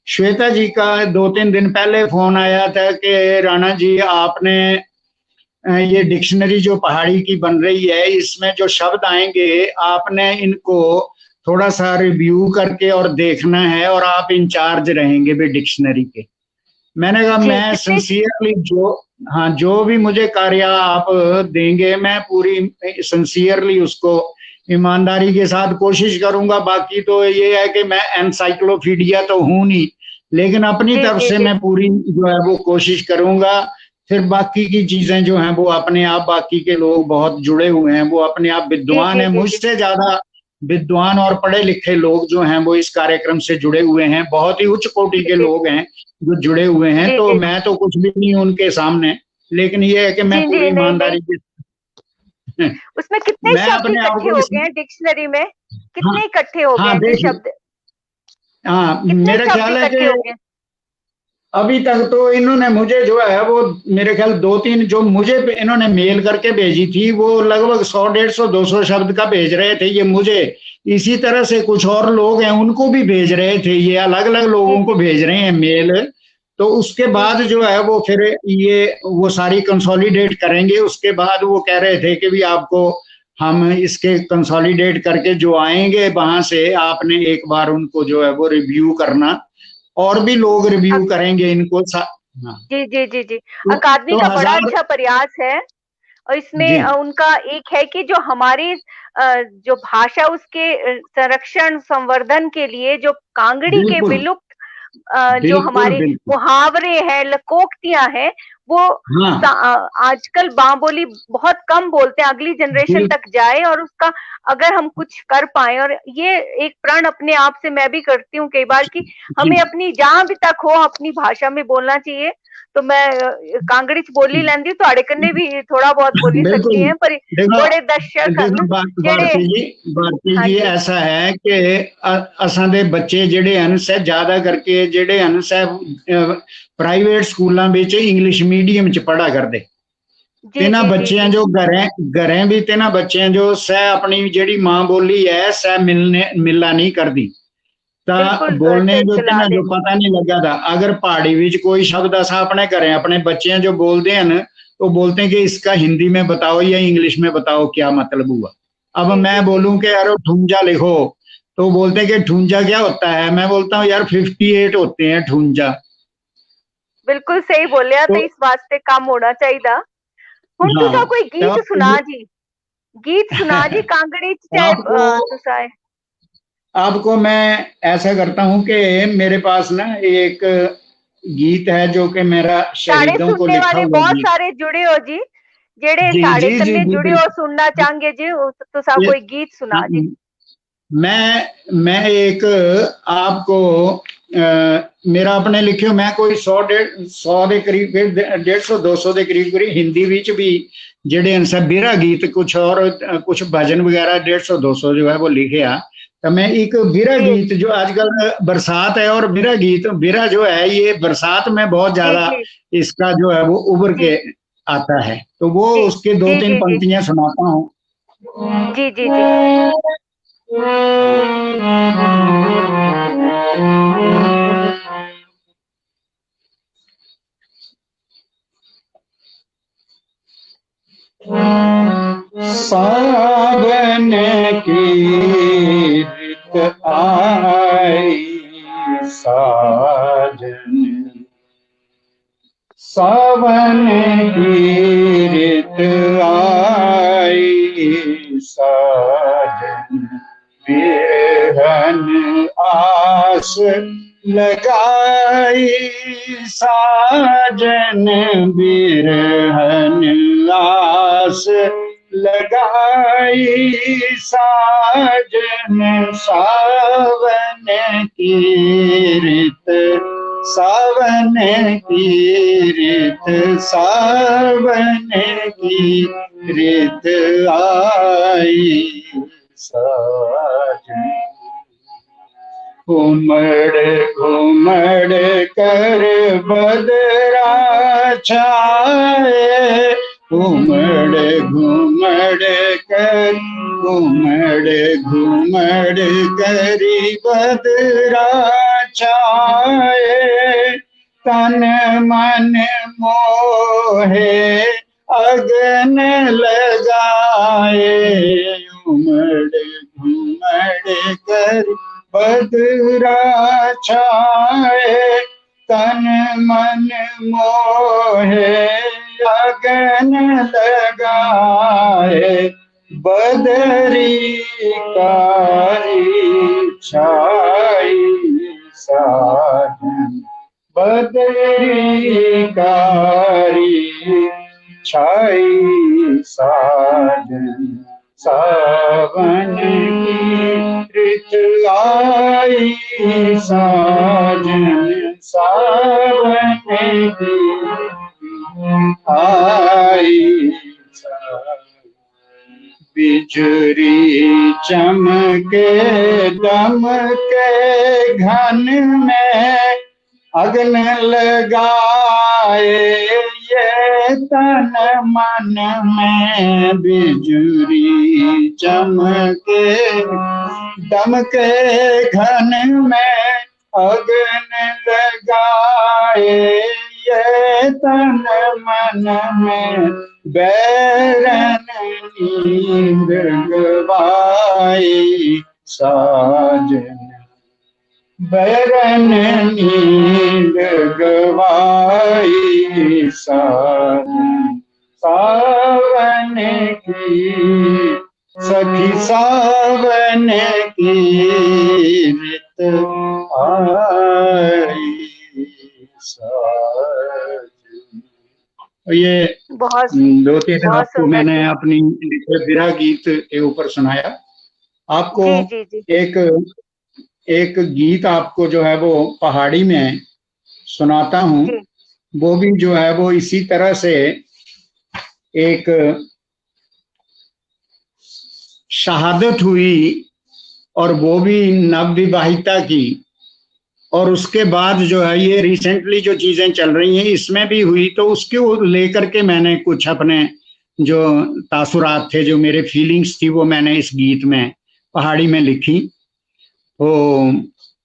श्वेता जी का 2-3 दिन पहले फोन आया था कि राणा जी आपने ये डिक्शनरी जो पहाड़ी की बन रही है इसमें जो शब्द आएंगे आपने इनको थोड़ा सा रिव्यू करके और देखना है और आप इंचार्ज रहेंगे भी डिक्शनरी के। मैंने कहा जी मैं कितने सिंसियरली जो, हाँ, जो भी मुझे कार्य आप देंगे मैं पूरी सिंसियरली उसको ईमानदारी के साथ कोशिश करूंगा। बाकी तो ये है कि मैं एनसाइक्लोपीडिया तो हूं नहीं, लेकिन अपनी जी तरफ जी से जी मैं पूरी जो है वो कोशिश करूंगा। फिर बाकी की चीजें जो हैं वो अपने आप, बाकी के लोग बहुत जुड़े हुए हैं, वो अपने आप जी विद्वान जी है, जी जी मुझसे ज्यादा विद्वान और पढ़े लिखे लोग जो हैं वो इस कार्यक्रम से जुड़े हुए हैं, बहुत ही उच्च कोटि के जी लोग हैं जो जुड़े हुए हैं। जी तो जी मैं तो कुछ भी नहीं हूं उनके सामने, लेकिन ये है कि मैं जी पूरी जी नहीं नहीं ईमानदारी के उसमें कितने मैं शब्द अपने आप इकट्ठे को हो इस, गए हैं डिक्शनरी में? हाँ, कितने इकट्ठे हो गए हाँ हैं जो देखिए, शब्द? हाँ कितने मेरा शब्द ख्याल है इकट्ठे कि हो गए? अभी तक तो इन्होंने मुझे जो है वो मेरे ख्याल 2-3 जो मुझे इन्होंने मेल करके भेजी थी वो लगभग 100, 150, 200 शब्द का भेज रहे थे ये मुझे। इसी तरह से कुछ और लोग हैं उनको भी भेज रहे थे, ये अलग अलग जी लोगों को जी भेज रहे हैं मेल। तो उसके जी बाद जी जो जी है वो फिर ये वो सारी कंसोलिडेट करेंगे। उसके बाद वो कह रहे थे कि भी आपको हम इसके कंसोलिडेट करके जो आएंगे वहां से आपने एक बार उनको जो है वो रिव्यू करना, और भी लोग रिव्यू अक- करेंगे इनको हाँ। जी जी जी जी अकादमी तो का बड़ा हजार, अच्छा प्रयास है। और इसमें जी उनका एक है कि जो हमारी जो भाषा उसके संरक्षण संवर्धन के लिए जो कांगड़ी के बिल्कुल विलुप्त जो बिल्कुल हमारी बिल्कुल, मुहावरे हैं, लोकोक्तियां हैं, वो हाँ आजकल माँ बोली बहुत कम बोलते हैं। अगली जनरेशन बिल, तक जाए और उसका अगर हम कुछ कर पाए, और ये एक प्रण अपने आप से मैं भी करती हूँ कई बार कि जी हमें अपनी जहां भी तक हो अपनी भाषा में बोलना चाहिए। तो मैं कांगड़ी च बोली लेंदी, ਤੁਹਾਡੇ कन्ने भी थोड़ा बहुत बोली बिल्कुल। सकती हैं, पर देखो बड़े दर्शक देखो हैं जेड़े। भारती हाँ जी जी ऐसा है कि असां दे बच्चे ਜਿਹੜੇ ਹਨ ਸਹਿ ਜ਼ਿਆਦਾ ਕਰਕੇ ਜਿਹੜੇ ਹਨ ਸਹਿ ਪ੍ਰਾਈਵੇਟ ਸਕੂਲਾਂ ਵਿੱਚ ਇੰਗਲਿਸ਼ ਮੀਡੀਅਮ ਚ ਪੜ੍ਹਾ ਕਰਦੇ। ਤੇ जी ਨਾ जी जी ਬੱਚਿਆਂ जी ਜੋ ਘਰੇ ਵੀ ਤੇ ਨਾ ਬੱਚਿਆਂ ਜੋ ਸਹਿ ਆਪਣੀ ਜਿਹੜੀ ਮਾਂ ਬੋਲੀ ਹੈ ਸਹਿ ਮਿਲਣਾ नहीं करदी। ਤਾਂ बिल्कुल ਬੋਲਣੇ सही ਜੋ ਤੇ सलाह ਨਾ दे। ਜੋ ਪਤਾ ਨਹੀਂ ਲੱਗਾ था अगर पहाड़ी ਵਿੱਚ कोई शब्द असा अपने घरे अपने बच्चे जो बोलते हैं ना, तो बोलते हैं कि इसका हिंदी में बताओ या इंग्लिश में बताओ क्या मतलब हुआ। अब जी मैं जी जी बोलूं कि यार ठूंजा लिखो, तो बोलते हैं कि ठूंजा क्या होता है, मैं बोलता हूँ यार 58 होते हैं ठूंजा। बिल्कुल सही बोलिया, तो तो इस वास्ते काम होना चाहिए। हुन तुसा हाँ, कोई तो गीत सुना जी, गीत सुना जी कांगड़ी च चाहे आपको तुसा। आपको मैं ऐसा करता हूँ कि मेरे पास ना एक गीत है जो कि मेरा साढ़े शहीदों को सुनने लिखा वाले हुआ बहुत गीत। सारे जुड़े हो जी, जेड़े जी साढ़े जी जी कन्ने जी जुड़े हो सुनना बिल्कुल। चाहेंगे जी, तुसा ये कोई गीत सुना जी। मैं एक आपको मेरा अपने लिखियो मैं कोई 100 ਦੇ ਕਰੀਬ 150 200 ਦੇ ਕਰੀਬ हिंदी ਵਿੱਚ भी ਜਿਹੜੇ ਅਨਸਰ ਬਿਰਾ गीत कुछ और कुछ भजन वगैरह 150 200 जो है वो लिखे आ। तो मैं एक बिरा जी गीत जो आजकल बरसात है और बिरा गीत बिरा जो है ये बरसात में बहुत जी ज्यादा जी इसका जो है वो उभर जी के आता है, तो वो जी उसके दो जी तीन जी जी पंक्तियां सुनाता हूँ। जी जी जी सावन की रित आई साजन, सावन की रित आई साजन, बिरहन आस लगाई साजन, बिरहन आस लगाई साजन, सावन की रित, सावन की रित, सावन की रित आई साजन। घुमड़ घुमड़ कर बदरा छाए, घुमड़ घुमड़ कर, घुमड़ घुमड़ करी बदरा छाए, तन मन मोहे अगन लगाए, घुमड़ घुमड़ कर बदरा छाए, तन मन मोहे अगन लगाए, बदरी कारी छाई साजन, बदरी कारी छाई साजन, सावन की रित आई साजन, सावन की आई साजन, बिजुरी चमके दमके घन में अग्न लगाए, ये तन मन में बिजुरी चमके दमके घन में अग्न लगाए, ये तन मन में बैरन नींद गवाई साजन, बैरन नींद गवाई साजन, सावन की सखी सावन की रित आई साजन। ये बहुत दो तीन बहुत आपको सुंदर मैंने जी। अपनी विरह गीत के ऊपर सुनाया। आपको जी जी जी एक गीत आपको जो है वो पहाड़ी में सुनाता हूँ, जी वो भी जो है वो इसी तरह से एक शहादत हुई और वो भी नवविवाहिता की, और उसके बाद जो है ये रिसेंटली जो चीजें चल रही हैं इसमें भी हुई, तो उसके लेकर के मैंने कुछ अपने जो तासुरात थे, जो मेरे फीलिंग्स थी, वो मैंने इस गीत में पहाड़ी में लिखी। तो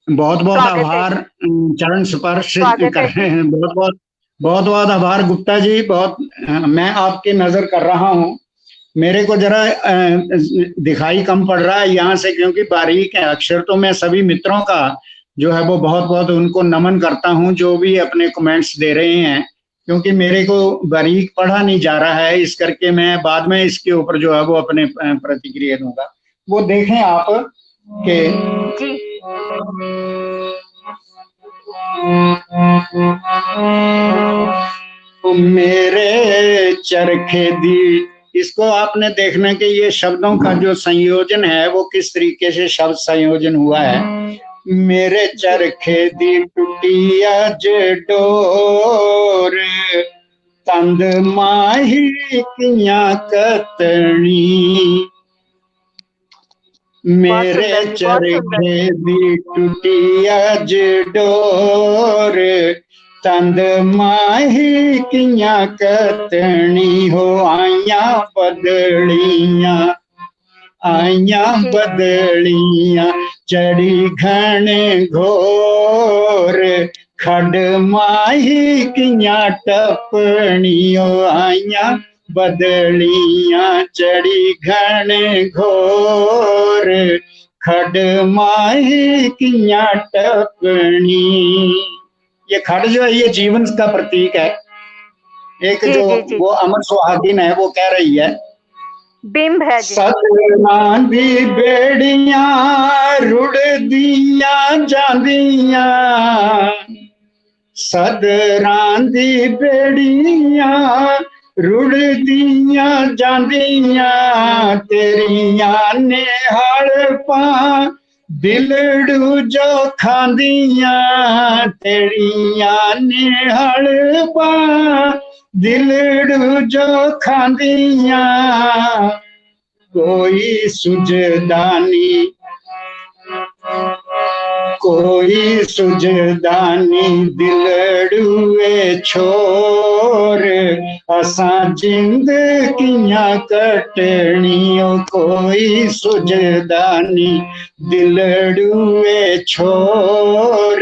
बहुत बहुत स्वागत है आभार, जी, चरण स्पर्श स्वागत कर है रहे जी। हैं, बहुत बहुत आभार गुप्ता जी, बहुत मैं आपकी नजर कर रहा हूँ। मेरे को जरा दिखाई कम पड़ रहा है यहाँ से, क्योंकि बारीक है अक्षर, तो मैं सभी मित्रों का जो है वो बहुत बहुत उनको नमन करता हूँ जो भी अपने कमेंट्स दे रहे हैं, क्योंकि मेरे को बारीक पढ़ा नहीं जा रहा है, इस करके मैं बाद में इसके ऊपर जो है वो अपने प्रतिक्रिया दूंगा। वो देखें आप के जी मेरे चरखे दी, इसको आपने देखना कि ये शब्दों का जो संयोजन है वो किस तरीके से शब्द संयोजन हुआ है। मेरे चरखे दी टूटी अज डोर, तंद माही किया कतनी, मेरे चरखे दी टूटी अज डोर, तंद माही किया कतनी, हो आइया बदलियां, आइया बदलियां, चढ़ी घन घोर, खड माही किया टपनियो, आइया बदलियां चढ़ी घन घोर खड माही किया टपनी। ये खड जो है ये जीवन का प्रतीक है। एक जी जो जी जी वो अमर सुहागिन है वो कह रही है, बिंब है जी। सदनां दी बेड़ियां रुड़दियां जांदियां, सदरां दी बेड़ियां रुड़दियां जांदियां, तेरियां निहालपां दिलड़ू जो खांदियां, तेरियां निहालपां दिलड़ू जो खांदियां, कोई सुजदानी कोई सुजदानी दिलड़ुए छोर, असां जिंदगियां कटनियो, कोई सुजदानी दिलड़ुए छोर,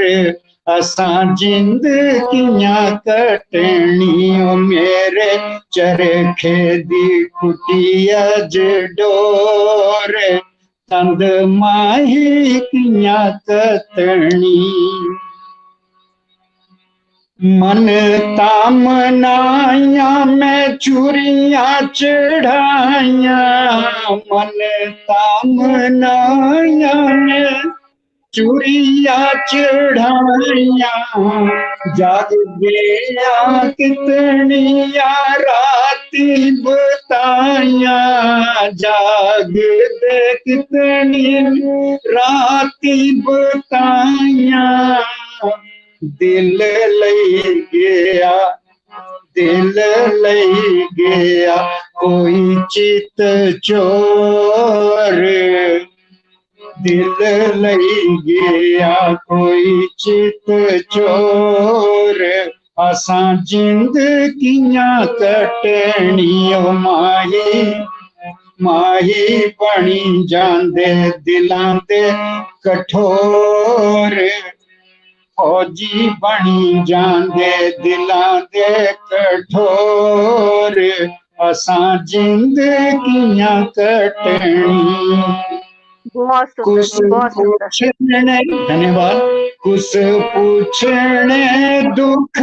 असां जिंदगियां कटनियो, मेरे चरखे दी कुटिया ज डोर, तंद माही किया कतनी। मन तामनाया मैं चूरिया चढ़ाया, मन तामनाया मैं चूरिया चढ़ाया, जाग गया कितनिया राती बताया, जाग दे कितनी राती बताया, दिल लई गया दिल लई गया कोई चित चोर, दिल लई गया कोई चित चोर, असां जिंदगियां कटनियो, माही माही बनी जांदे दिलां दे कठोर, फौजी बनी जांदे दिलां दे कठोर, असां जिंदगियां कटनी। बहुत सुंदर कुछ जी, बहुत सुंदर। पूछने धन्यवाद, कुछ पूछने दुख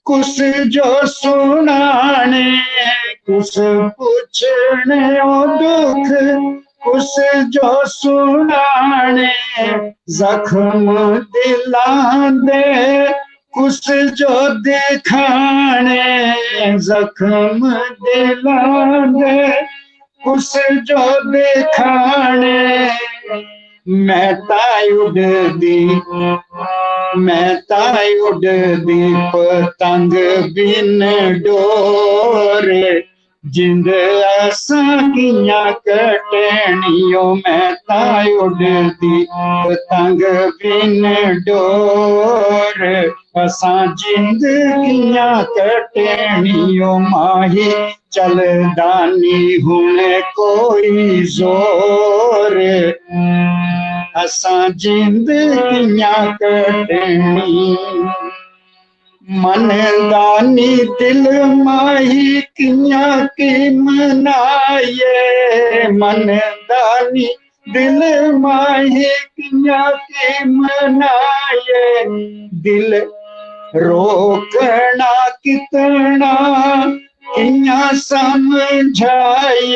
कुछ जो सुनाने, कुछ पूछने दुख कुछ जो सुनाने, जख्म दिलां दे कुछ जो दिखाने, जख्म दिलां दे कुछ जो दिखाने, मैं ताई उड़दी पतंग बिन डोर, जिंद असां कियां कटनियो, मैं ताई उड़दी पतंग बिन डोर, असां जिंदगियां कटनियो, माही चलदानी हुण कोई जोर, असां जिंदगियां कटनी। मन दानी दिल माही किया की मनाए, मन दानी दिल माही किया की मनाए, दिल रोकना कितना किया समझाए,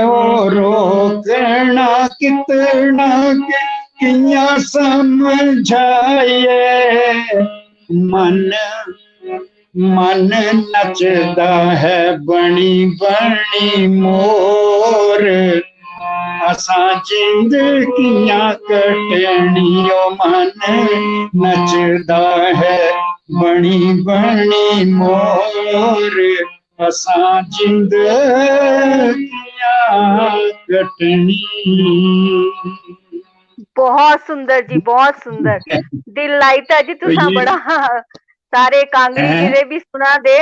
हो रोकना कितना किया समझाए, मन मन नचदा है बनी बनी मोर, असां जिंदगियां कटनियो, मन नचदा है बनी बनी मोर, असां जिंदगियां कटनी। बहुत सुंदर जी, बहुत सुंदर। दिल लाइता जी तुसा बड़ा सारे कांगड़ी जिले भी सुना दे,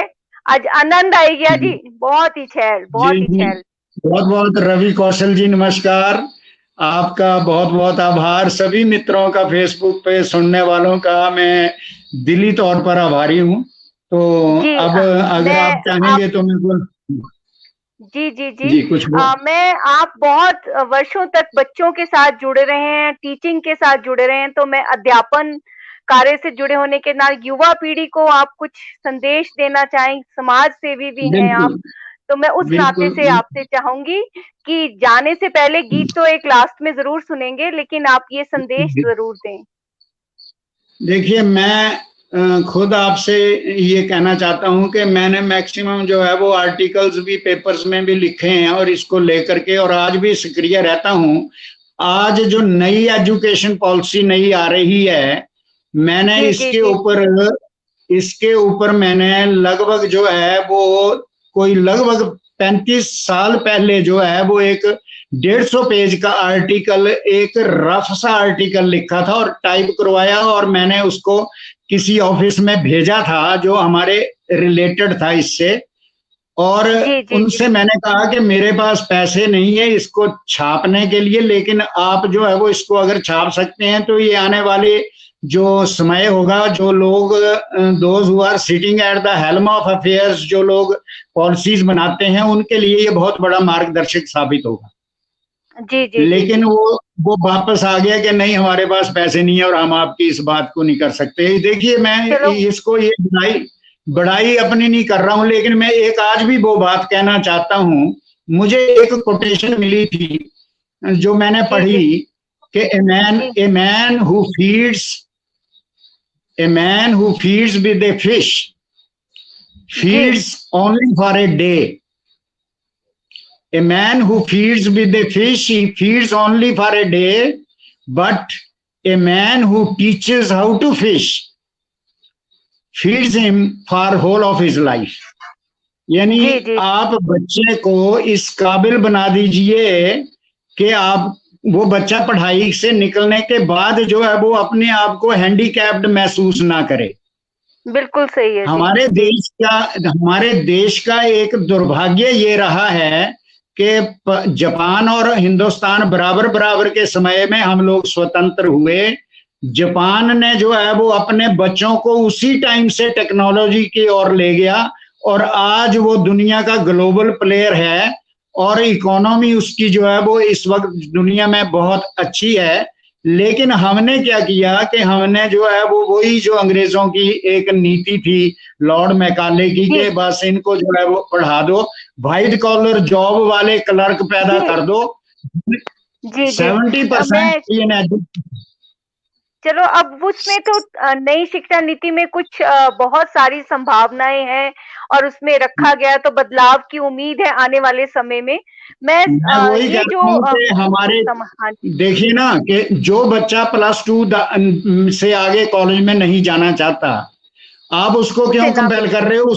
आज आनंद आई गया जी, बहुत ही छैल, बहुत ही छैल। बहुत बहुत रवि कौशल जी नमस्कार, आपका बहुत बहुत आभार। सभी मित्रों का फेसबुक पे सुनने वालों का मैं दिली तौर पर आभारी हूँ। तो अब अगर आप चाहेंगे तो मैं जी, जी, जी। जी कुछ वो। मैं आप बहुत वर्षों तक बच्चों के साथ जुड़े रहे हैं, टीचिंग के साथ जुड़े रहे हैं, तो मैं अध्यापन कार्य से जुड़े होने के नाते युवा पीढ़ी को आप कुछ संदेश देना चाहें, समाज सेवी भी हैं आप, बिल्कुल तो मैं उस नाते बिल्कुल। से आपसे चाहूँगी कि जाने से पहले गीत तो एक लास्ट में ज़रूर सुनेंगे, लेकिन आप ये संदेश ज़रूर दें। देखिए मैं खुद आपसे ये कहना चाहता हूँ कि मैंने मैक्सिमम जो है वो आर्टिकल्स भी पेपर्स में भी लिखे हैं और इसको लेकर के, और आज भी सक्रिय रहता हूँ। आज जो नई एजुकेशन पॉलिसी नई आ रही है, मैंने जी, जी, जी। इसके ऊपर मैंने लगभग जो है वो कोई लगभग 35 साल पहले जो है वो एक 150 पेज का आर्टिकल, एक रफ सा आर्टिकल लिखा था और टाइप करवाया, और मैंने उसको किसी ऑफिस में भेजा था जो हमारे रिलेटेड था इससे। और जी, जी, जी। उनसे मैंने कहा कि मेरे पास पैसे नहीं है इसको छापने के लिए, लेकिन आप जो है वो इसको अगर छाप सकते हैं तो ये आने वाले जो समय होगा, जो लोग those who are sitting at the helm of affairs, जो लोग पॉलिसीज बनाते हैं, उनके लिए ये बहुत बड़ा मार्गदर्शक साबित होगा। जी, जी, जी, लेकिन जी। वो वापस आ गया कि नहीं हमारे पास पैसे नहीं है और हम आपकी इस बात को नहीं कर सकते। देखिए मैं चलो। इसको ये बड़ाई बड़ाई अपनी नहीं कर रहा हूं, लेकिन मैं एक आज भी वो बात कहना चाहता हूं। मुझे एक कोटेशन मिली थी जो मैंने जी, पढ़ी जी, कि जी, a man who feeds with a fish जी, feeds only for a day. A man who feeds with a fish, he feeds only for a day, but a man who teaches how to fish feeds him for whole of his life. यानी जी, जी, आप बच्चे को इस काबिल बना दीजिए कि आप वो बच्चा पढ़ाई से निकलने के बाद जो है वो अपने आप को हैंडीकैप्ड महसूस ना करे। बिल्कुल सही है जी, हमारे जी, देश का हमारे देश का एक दुर्भाग्य ये रहा है कि जापान और हिंदुस्तान बराबर बराबर के समय में हम लोग स्वतंत्र हुए। जापान ने जो है वो अपने बच्चों को उसी टाइम से टेक्नोलॉजी की ओर ले गया, और आज वो दुनिया का ग्लोबल प्लेयर है, और इकोनॉमी उसकी जो है वो इस वक्त दुनिया में बहुत अच्छी है। लेकिन हमने क्या किया कि हमने जो है वो वही जो अंग्रेजों की एक नीति थी लॉर्ड मैकाले की, जी, कि बस इनको जो है वो पढ़ा दो, व्हाइट कॉलर जॉब वाले क्लर्क पैदा जी, कर दो। जी, जी। 70% मैं इन चलो अब उसमें तो नई शिक्षा नीति में कुछ बहुत सारी संभावनाएं हैं और उसमें रखा गया है, तो बदलाव की उम्मीद है आने वाले समय में। मैं मैं वही कह ये रहा जो हूँ कि हमारे हाँ जी, देखिए ना कि जो बच्चा +2 से आगे कॉलेज में नहीं जाना चाहता, आप उसको उसे क्यों ना कंपेल कर भेजें। रहे हो?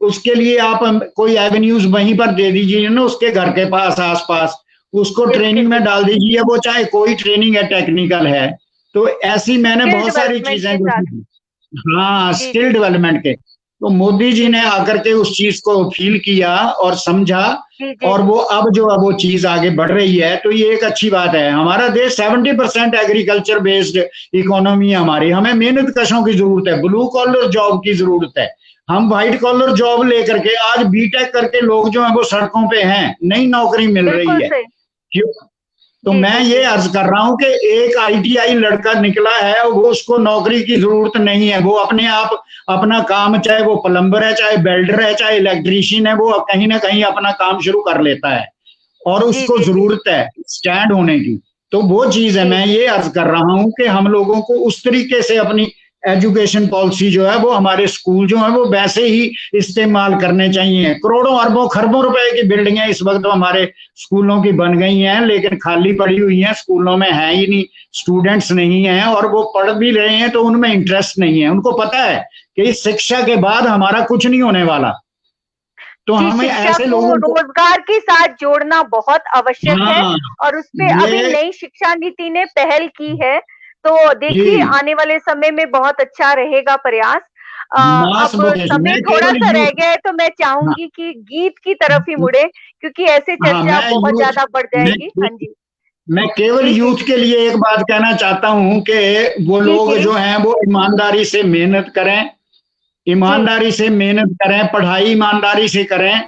उसके लिए आप कोई एवेन्यूज वहीं पर दे दीजिए ना, उसके घर के पास आसपास उसको बिल्कुल, ट्रेनिंग में बिल्कुल। डाल दीजिए, वो चाहे कोई ट्रेनिंग है, टेक्निकल है। तो ऐसी मैंने स्किल बहुत सारी डेवलपमेंट चीजें के साथ। देखी। हाँ, जी, स्किल जी, डेवलपमेंट के। तो मोदी जी जी, ने जी, आकर के उस चीज को फील किया और समझा, जी, जी, और वो अब जो है वो चीज आगे बढ़ रही है, तो ये एक अच्छी बात है। हमारा देश 70% एग्रीकल्चर बेस्ड इकोनॉमी है हमारी। हमें मेहनत कशों की जरूरत है, ब्लू कॉलर जॉब की जरूरत है। हम व्हाइट कॉलर जॉब लेकर के आज बीटेक करके लोग जो है वो सड़कों पे हैं, नई नौकरी मिल रही बिल्कुल है। सही। क्यों? तो जी, मैं जी, ये जी, अर्ज कर रहा हूं कि एक आईटीआई लड़का निकला है, वो उसको नौकरी की जरूरत नहीं है। वो अपने आप अपना काम, चाहे वो प्लम्बर है, चाहे वेल्डर है, चाहे इलेक्ट्रीशियन है, वो कहीं ना कहीं अपना काम शुरू कर लेता है, और जी, उसको जी, जी, जरूरत है स्टैंड होने की। तो वो चीज है, जी, मैं ये अर्ज कर रहा हूं कि हम लोगों को उस तरीके से अपनी एजुकेशन पॉलिसी जो है वो, हमारे स्कूल जो है वो वैसे ही इस्तेमाल करने चाहिए। करोड़ों अरबों खरबों रुपए की बिल्डिंगें इस वक्त तो हमारे स्कूलों की बन गई हैं, लेकिन खाली पड़ी हुई हैं, स्कूलों में है ही नहीं, स्टूडेंट्स नहीं हैं, और वो पढ़ भी रहे हैं तो उनमें इंटरेस्ट नहीं है। उनको पता है कि इस शिक्षा के बाद हमारा कुछ नहीं होने वाला। तो जी, हमें शिक्षा ऐसे को लोगों को, रोजगार के साथ जोड़ना बहुत आवश्यक है हाँ, और उसपे अभी ये, नई शिक्षा नीति ने पहल की है। तो देखिए जी, आने वाले समय में बहुत अच्छा रहेगा प्रयास। मास अब वोकेशन, समय मैं केवल थोड़ा-सा रह यूथ, गया है तो मैं हाँ, चाहूँगी कि गीत की तरफ ही मुड़े क्योंकि ऐसे हाँ, चर्चा बहुत ज़्यादा बढ़ जाएगी। हाँ जी। मैं केवल जी, जी, यूथ जी। के लिए एक बात कहना चाहता हूं कि वो जी, लोग जी। जो हैं वो ईमानदारी से मेहनत करें, जी। ईमानदारी से मेहनत करें, पढ़ाई ईमानदारी से करें,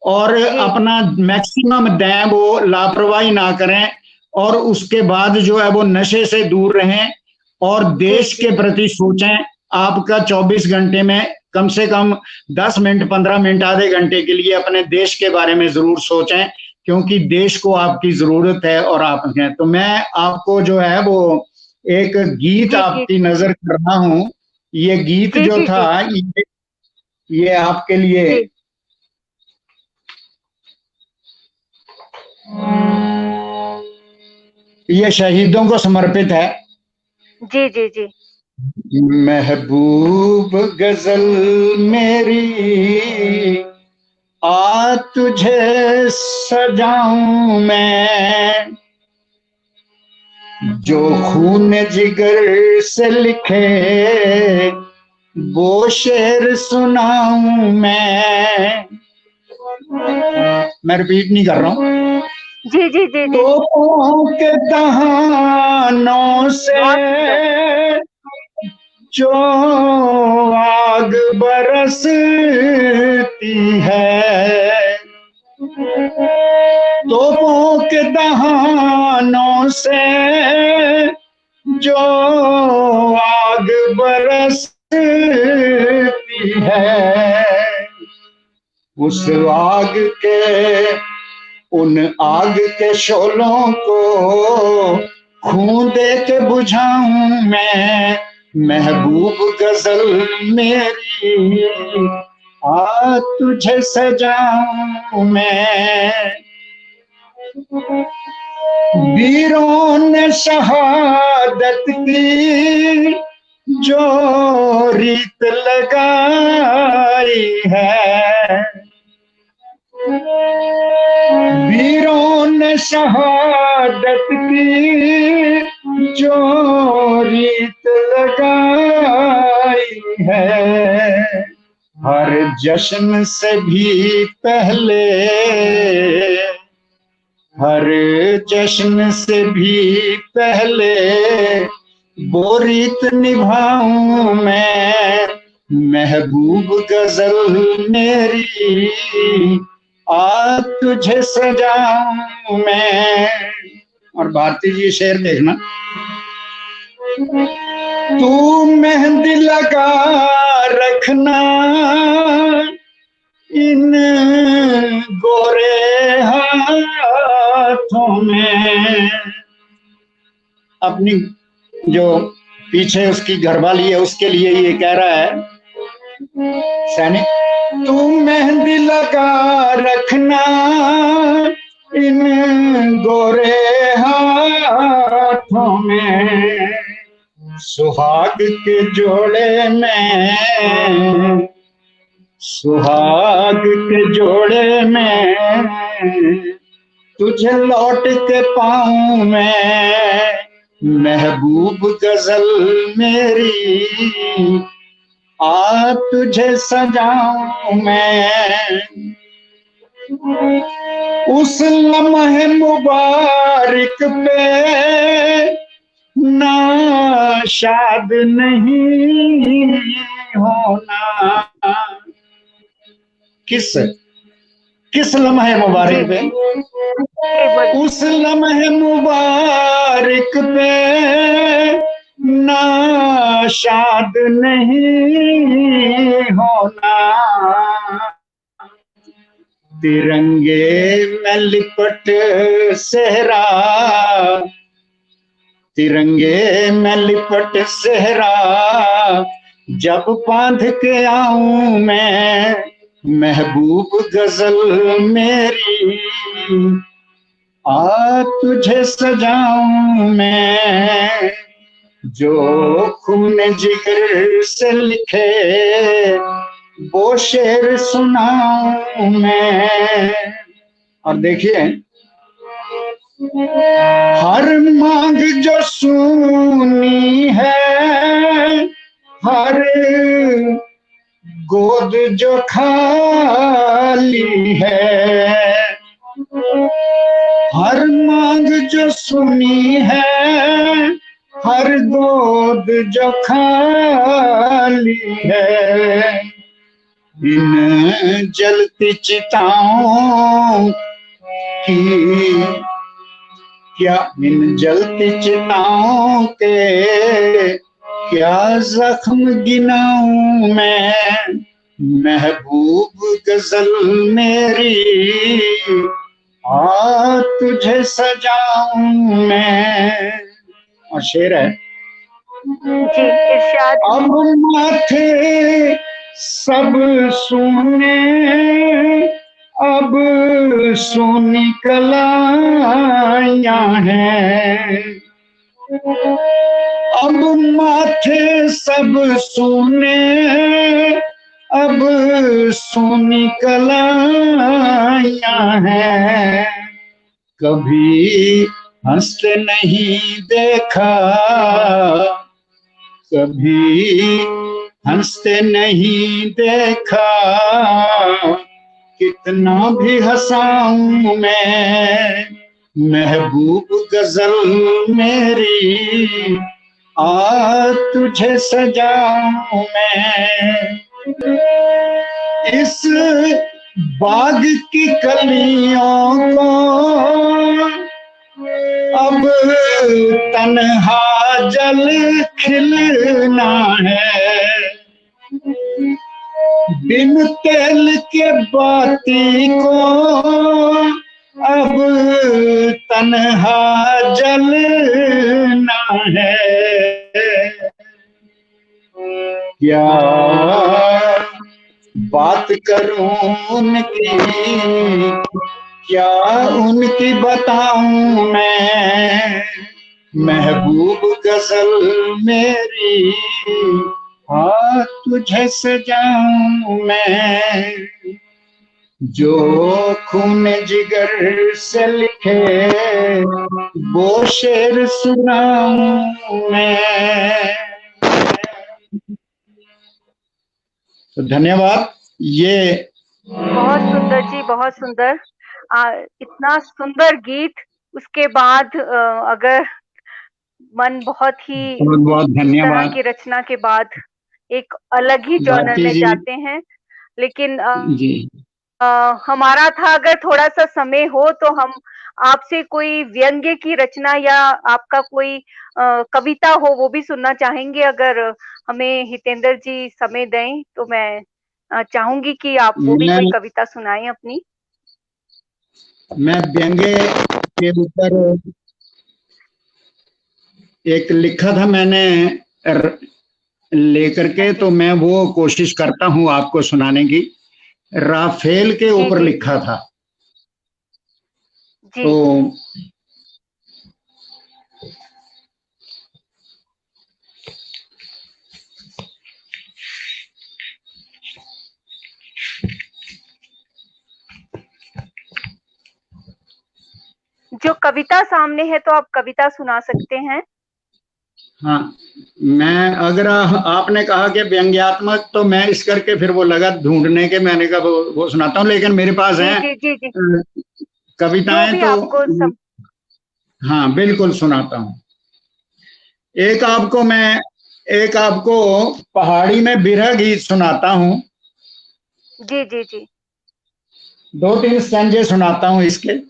और जी अपना मैक्सिमम दें, वो लापरवाही ना करें, और उसके बाद जो है वो नशे से दूर रहें और जी देश जी के प्रति सोचें। आपका 24 घंटे में कम से कम 10 मिनट, 15 मिनट, आधे घंटे के लिए अपने देश के बारे में जरूर सोचें, क्योंकि देश को आपकी जरूरत है और आप हैं। तो मैं आपको जो है वो एक गीत जी जी आपकी नजर कर रहा हूं। ये गीत जी जो जी था, जी ये आपके लिए, जी ये शहीदों को समर्पित है। जी जी जी महबूब गजल मेरी, आ तुझे सजाऊं मैं, जो खून जिगर से लिखे वो शेर सुनाऊं मैं। मैं रिपीट नहीं कर रहा हूं। जी जी जी जी तोपों के दहानों से बहुत सुंदर। जो आग बरसती है, तोपों के दहानों से जो आग बरसती है, उस आग के, उन आग के शोलों को खून दे के बुझाऊं मैं। महबूब गजल मेरी, आ तुझे सजाऊं मैं। वीरों ने शहादत की जो रीत लगाई है, वीरों ने शहादत की जो रीत लगाई है, हर जश्न से भी पहले, हर जश्न से भी पहले वो रीत निभाऊं मैं। महबूब गजल मेरी, आ तुझे सजाऊं मैं। और भारती जी शेर देखना। तू मेहंदी लगा रखना इन गोरे हाथों में। अपनी जो पीछे उसकी घरवाली है उसके लिए ये कह रहा है सैनिक, तू मेहंदी लगा रखना इन गोरे हाथों में, सुहाग के जोड़े में, सुहाग के जोड़े में तुझे लौट के पाऊं मैं। महबूब गजल मेरी, आ तुझे सजाऊं मैं। उस लम्हे मुबारक पे ना शाद नहीं होना। किस किस लम्हे जी मुबारक पे? जी बोल। उस लम्हे मुबारक पे ना शाद नहीं होना। तिरंगे में लिपट सेहरा, तिरंगे में लिपट सेहरा जब बांध के आऊं मैं। महबूब गजल मेरी, आ तुझे सजाऊं मैं। जो खून जिगर से लिखे वो शेर सुनाऊं मैं। और देखिए, हर मांग जो सुनी है, हर गोद जो खाली है, हर मांग जो सुनी है, हर गोद जो खाली है, इन जलती चिताओं की, क्या इन जलती चिताओं के क्या जख्म गिनाऊं मैं, महबूब गजल मेरी आ तुझे सजाऊं मैं। और शेर है, जी इरशाद। अब माथे सब सुने, अब सोनी कलाइयां हैं, अब माथे सब सुने, अब सोनी कलाइयां हैं, कभी हंसते नहीं देखा, कभी हंसते नहीं देखा, कितना भी हंसाऊं मैं, महबूब गजल मेरी आ तुझे सजाऊं मैं। इस बाग की कलियों को अब तन्हा जल खिलना है, बिन तेल के बाती को अब तन्हा जलना है। क्या बात करूं उनकी, क्या उनकी बताऊं मैं, महबूब गजल मेरी आ तुझे सजाऊं मैं। जो खून जिगर से लिखे वो शेर सुनाऊं मैं। तो धन्यवाद। ये बहुत सुंदर जी, बहुत सुंदर। इतना सुंदर गीत, उसके बाद अगर मन बहुत ही, बहुत बहुत इस तरह धन्यवाद की रचना के बाद एक अलग ही जॉनर भारती में जी। जाते हैं। लेकिन जी हमारा था, अगर थोड़ा सा समय हो तो हम आपसे कोई व्यंग्य की रचना या आपका कोई कविता हो वो भी सुनना चाहेंगे। अगर हमें हितेंद्र जी समय दें तो मैं चाहूंगी कि आप वो भी कोई मैं कविता सुनाएं अपनी। मैं व्यंग्य के ऊपर एक लिखा था मैंने लेकर हाँ के, जी। तो मैं वो कोशिश करता हूँ आपको सुनाने की। राफेल के जी ऊपर जी जी लिखा था। जी। तो जो कविता सामने है तो आप कविता सुना सकते हैं। हाँ, मैं अगर आपने कहा कि व्यंग्यात्मक, तो मैं इस करके फिर वो लगा ढूंढने के, मैंने कहा वो सुनाता हूँ, लेकिन मेरे पास जी हैं जी जी जी। जो कविताएं भी तो। आपको सब। हाँ बिल्कुल सुनाता हूँ। एक आपको मैं एक आपको पहाड़ी में बिरह गीत सुनाता हूँ। जी जी जी दो तीन स्टैंजे सुनाता हूँ इसके।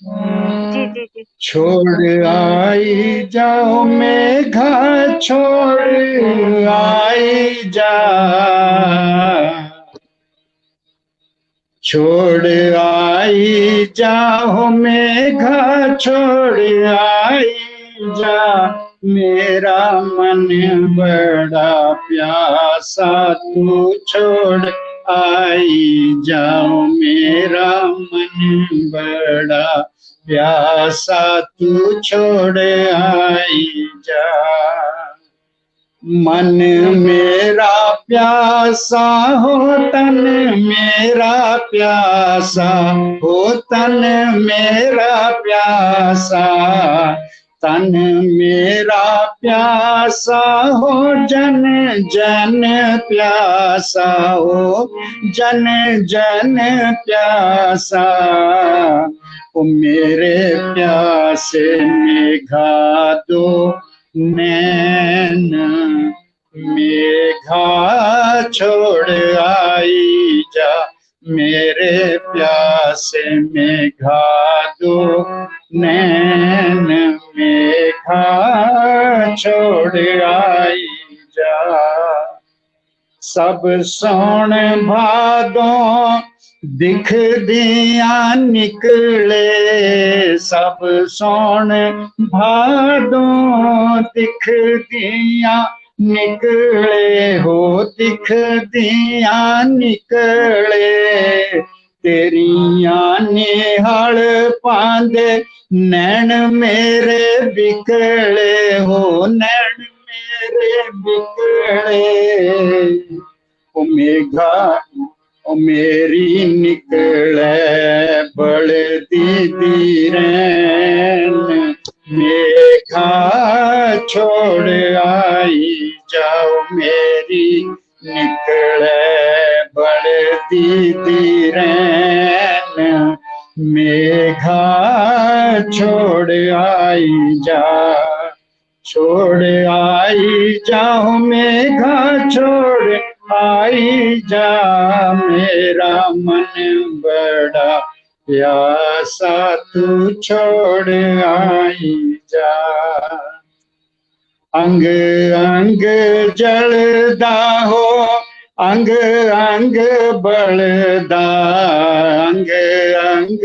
जी जी जी छोड़ आई जाओ मेघा, छोड़ आई जा, छोड़ आई जाओ मेघा, छोड़ आई जा, मेरा मन बड़ा प्यासा, तू छोड़ आई जाओ, मेरा मन बड़ा प्यासा, तू छोड़ आई जा। मन मेरा प्यासा हो, तन मेरा प्यासा हो, तन मेरा प्यासा, तन मेरा प्यासा हो, जन जन प्यासा हो, जन जन प्यासा। ओ मेरे प्यासे मेघा दो नैन, मेघा छोड़ आई मेरे प्यासे मेघा दो नैन मेघा छोड़ आई जा। सब सौण भादों दिख दिया निकले, सब सौण भादों दिख दिया निकले हो, दिख दिया निकले। तेरिया निहाल पांदे नैन मेरे बिकले हो, नैन मेरे बिकले। ओ मेघा ओ मेरी निकले बलदी दी रैन, मेघा छोड़ आई जाओ मेरी निकले बलदी दी रैन, मेघा छोड़ आई जा। छोड़ आई जाओ मेघा छोड़ आई जा, मेरा मन बड़ा प्यासा तू छोड़ आई जा। अंग अंग जलदा हो अंग अंग बलदा, अंग अंग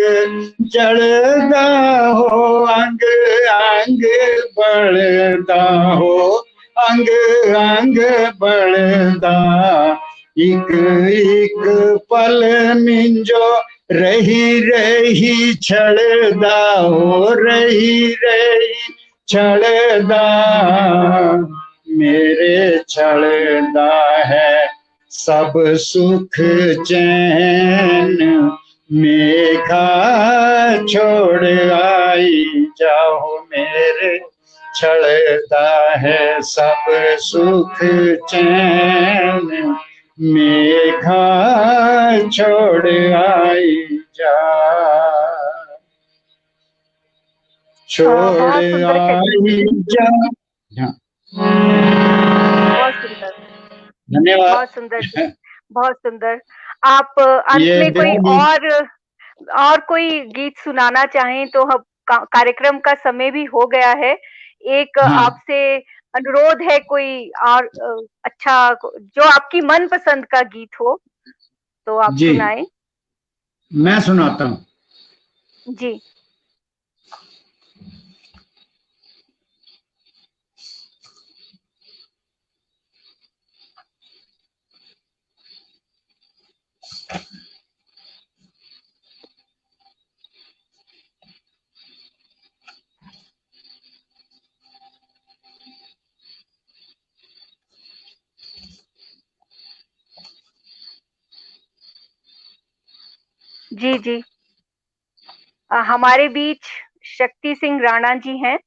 जलदा हो अंग अंग बलदा हो, अंग अंग बलदा। एक एक पल मिंजो रही रही छलदा हो, रही रही छलदा। मेरे छलदा है सब सुख चैन, मेघा छोड़ आई जाओ मेरे छलदा है सब सुख चैन, मेघा छोड़ आई जा। छोड़ आई जा। बहुत सुंदर, धन्यवाद। बहुत सुंदर जी, बहुत सुंदर। आप अंत में कोई और कोई गीत सुनाना चाहें तो हम कार्यक्रम का समय भी हो गया है। एक आपसे अनुरोध है कोई और अच्छा जो आपकी मनपसंद का गीत हो तो आप सुनाएं। मैं सुनाता हूँ जी। जी जी, हमारे बीच शक्ति सिंह राणा जी हैं।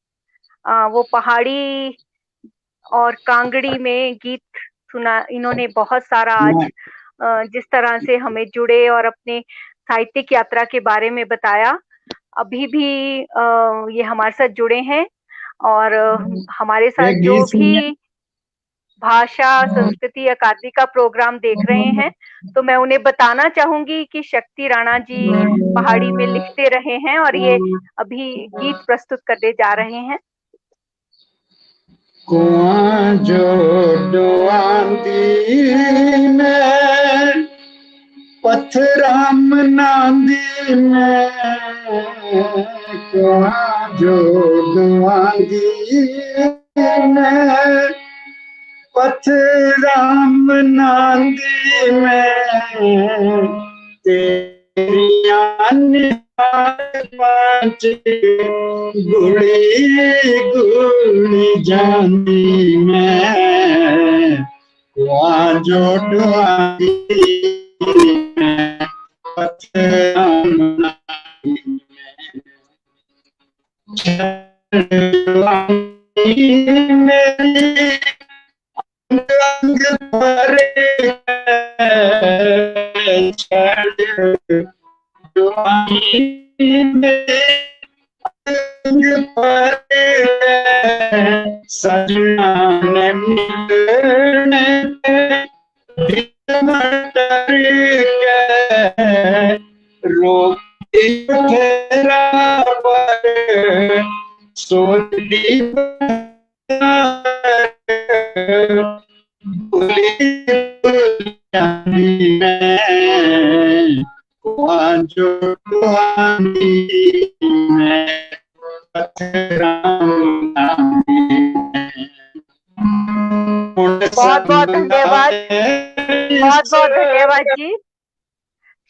वो पहाड़ी और कांगड़ी में गीत सुना इन्होंने बहुत सारा। आज जिस तरह से हमें जुड़े और अपने साहित्यिक यात्रा के बारे में बताया, अभी भी ये हमारे साथ जुड़े हैं और हमारे साथ जो भी भाषा संस्कृति अकादमी का प्रोग्राम देख रहे हैं, तो मैं उन्हें बताना चाहूंगी कि शक्ति राणा जी पहाड़ी में लिखते रहे हैं और ये अभी गीत प्रस्तुत करने जा रहे हैं। कुआं जो डुआंदी में पत्थराम नांदी में, कुआं जो डुआंदी में पत्थराम नांदी में, तेरिया पांच गुड़ी गुड़ी जानी में, कुआं जो डुआंदी में पत्थराम नांदी में, मेरी रंग भरे सजना ने मिलने दिल मटर के सोचती जो बहुत बहुत धन्यवाद, बहुत बहुत धन्यवाद जी।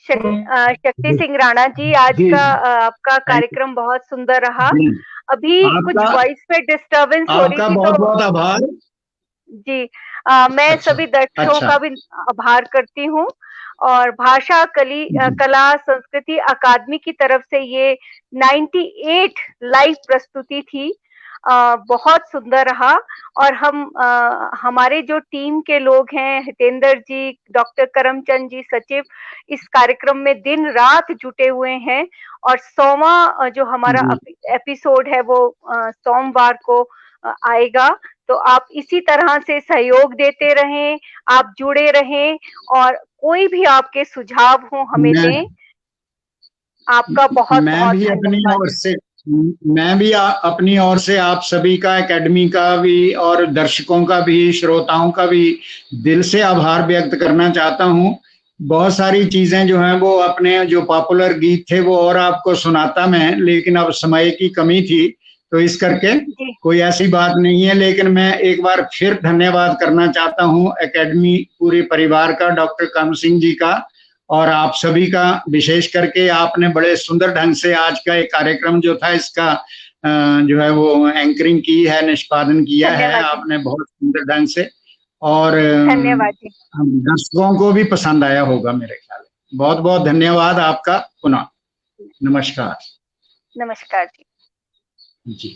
शक्ति सिंह राणा जी, आज का आपका कार्यक्रम बहुत सुंदर रहा। अभी कुछ वॉइस पे डिस्टरबेंस हो रही थी, बहुत बहुत आभार जी। मैं सभी दर्शकों का भी आभार करती हूँ, और भाषा कला संस्कृति अकादमी की तरफ से ये 98 लाइव प्रस्तुति थी। बहुत सुंदर रहा। और हम हमारे जो टीम के लोग हैं, हितेंद्र जी, डॉक्टर करमचंद जी, सचिव, इस कार्यक्रम में दिन रात जुटे हुए हैं। और 100वां जो हमारा एपिसोड है वो सोमवार को आएगा। तो आप इसी तरह से सहयोग देते रहें, आप जुड़े रहें, और कोई भी आपके सुझाव हो हमें दें। आपका बहुत बहुत धन्यवाद। मैं भी अपनी ओर से आप सभी का, एकेडमी का भी और दर्शकों का भी, श्रोताओं का भी दिल से आभार व्यक्त करना चाहता हूँ। बहुत सारी चीजें जो हैं वो अपने जो पॉपुलर गीत थे वो और आपको सुनाता मैं, लेकिन अब समय की कमी थी तो इस करके कोई ऐसी बात नहीं है। लेकिन मैं एक बार फिर धन्यवाद करना चाहता हूँ एकेडमी पूरे परिवार का, डॉक्टर करम सिंह जी का और आप सभी का। विशेष करके आपने बड़े सुंदर ढंग से आज का एक कार्यक्रम जो था इसका जो है वो एंकरिंग की है, निष्पादन किया है आपने बहुत सुंदर ढंग से। और धन्यवाद जी। दर्शकों को भी पसंद आया होगा मेरे ख्याल में। बहुत बहुत धन्यवाद आपका पुनः। नमस्कार। नमस्कार जी। जी।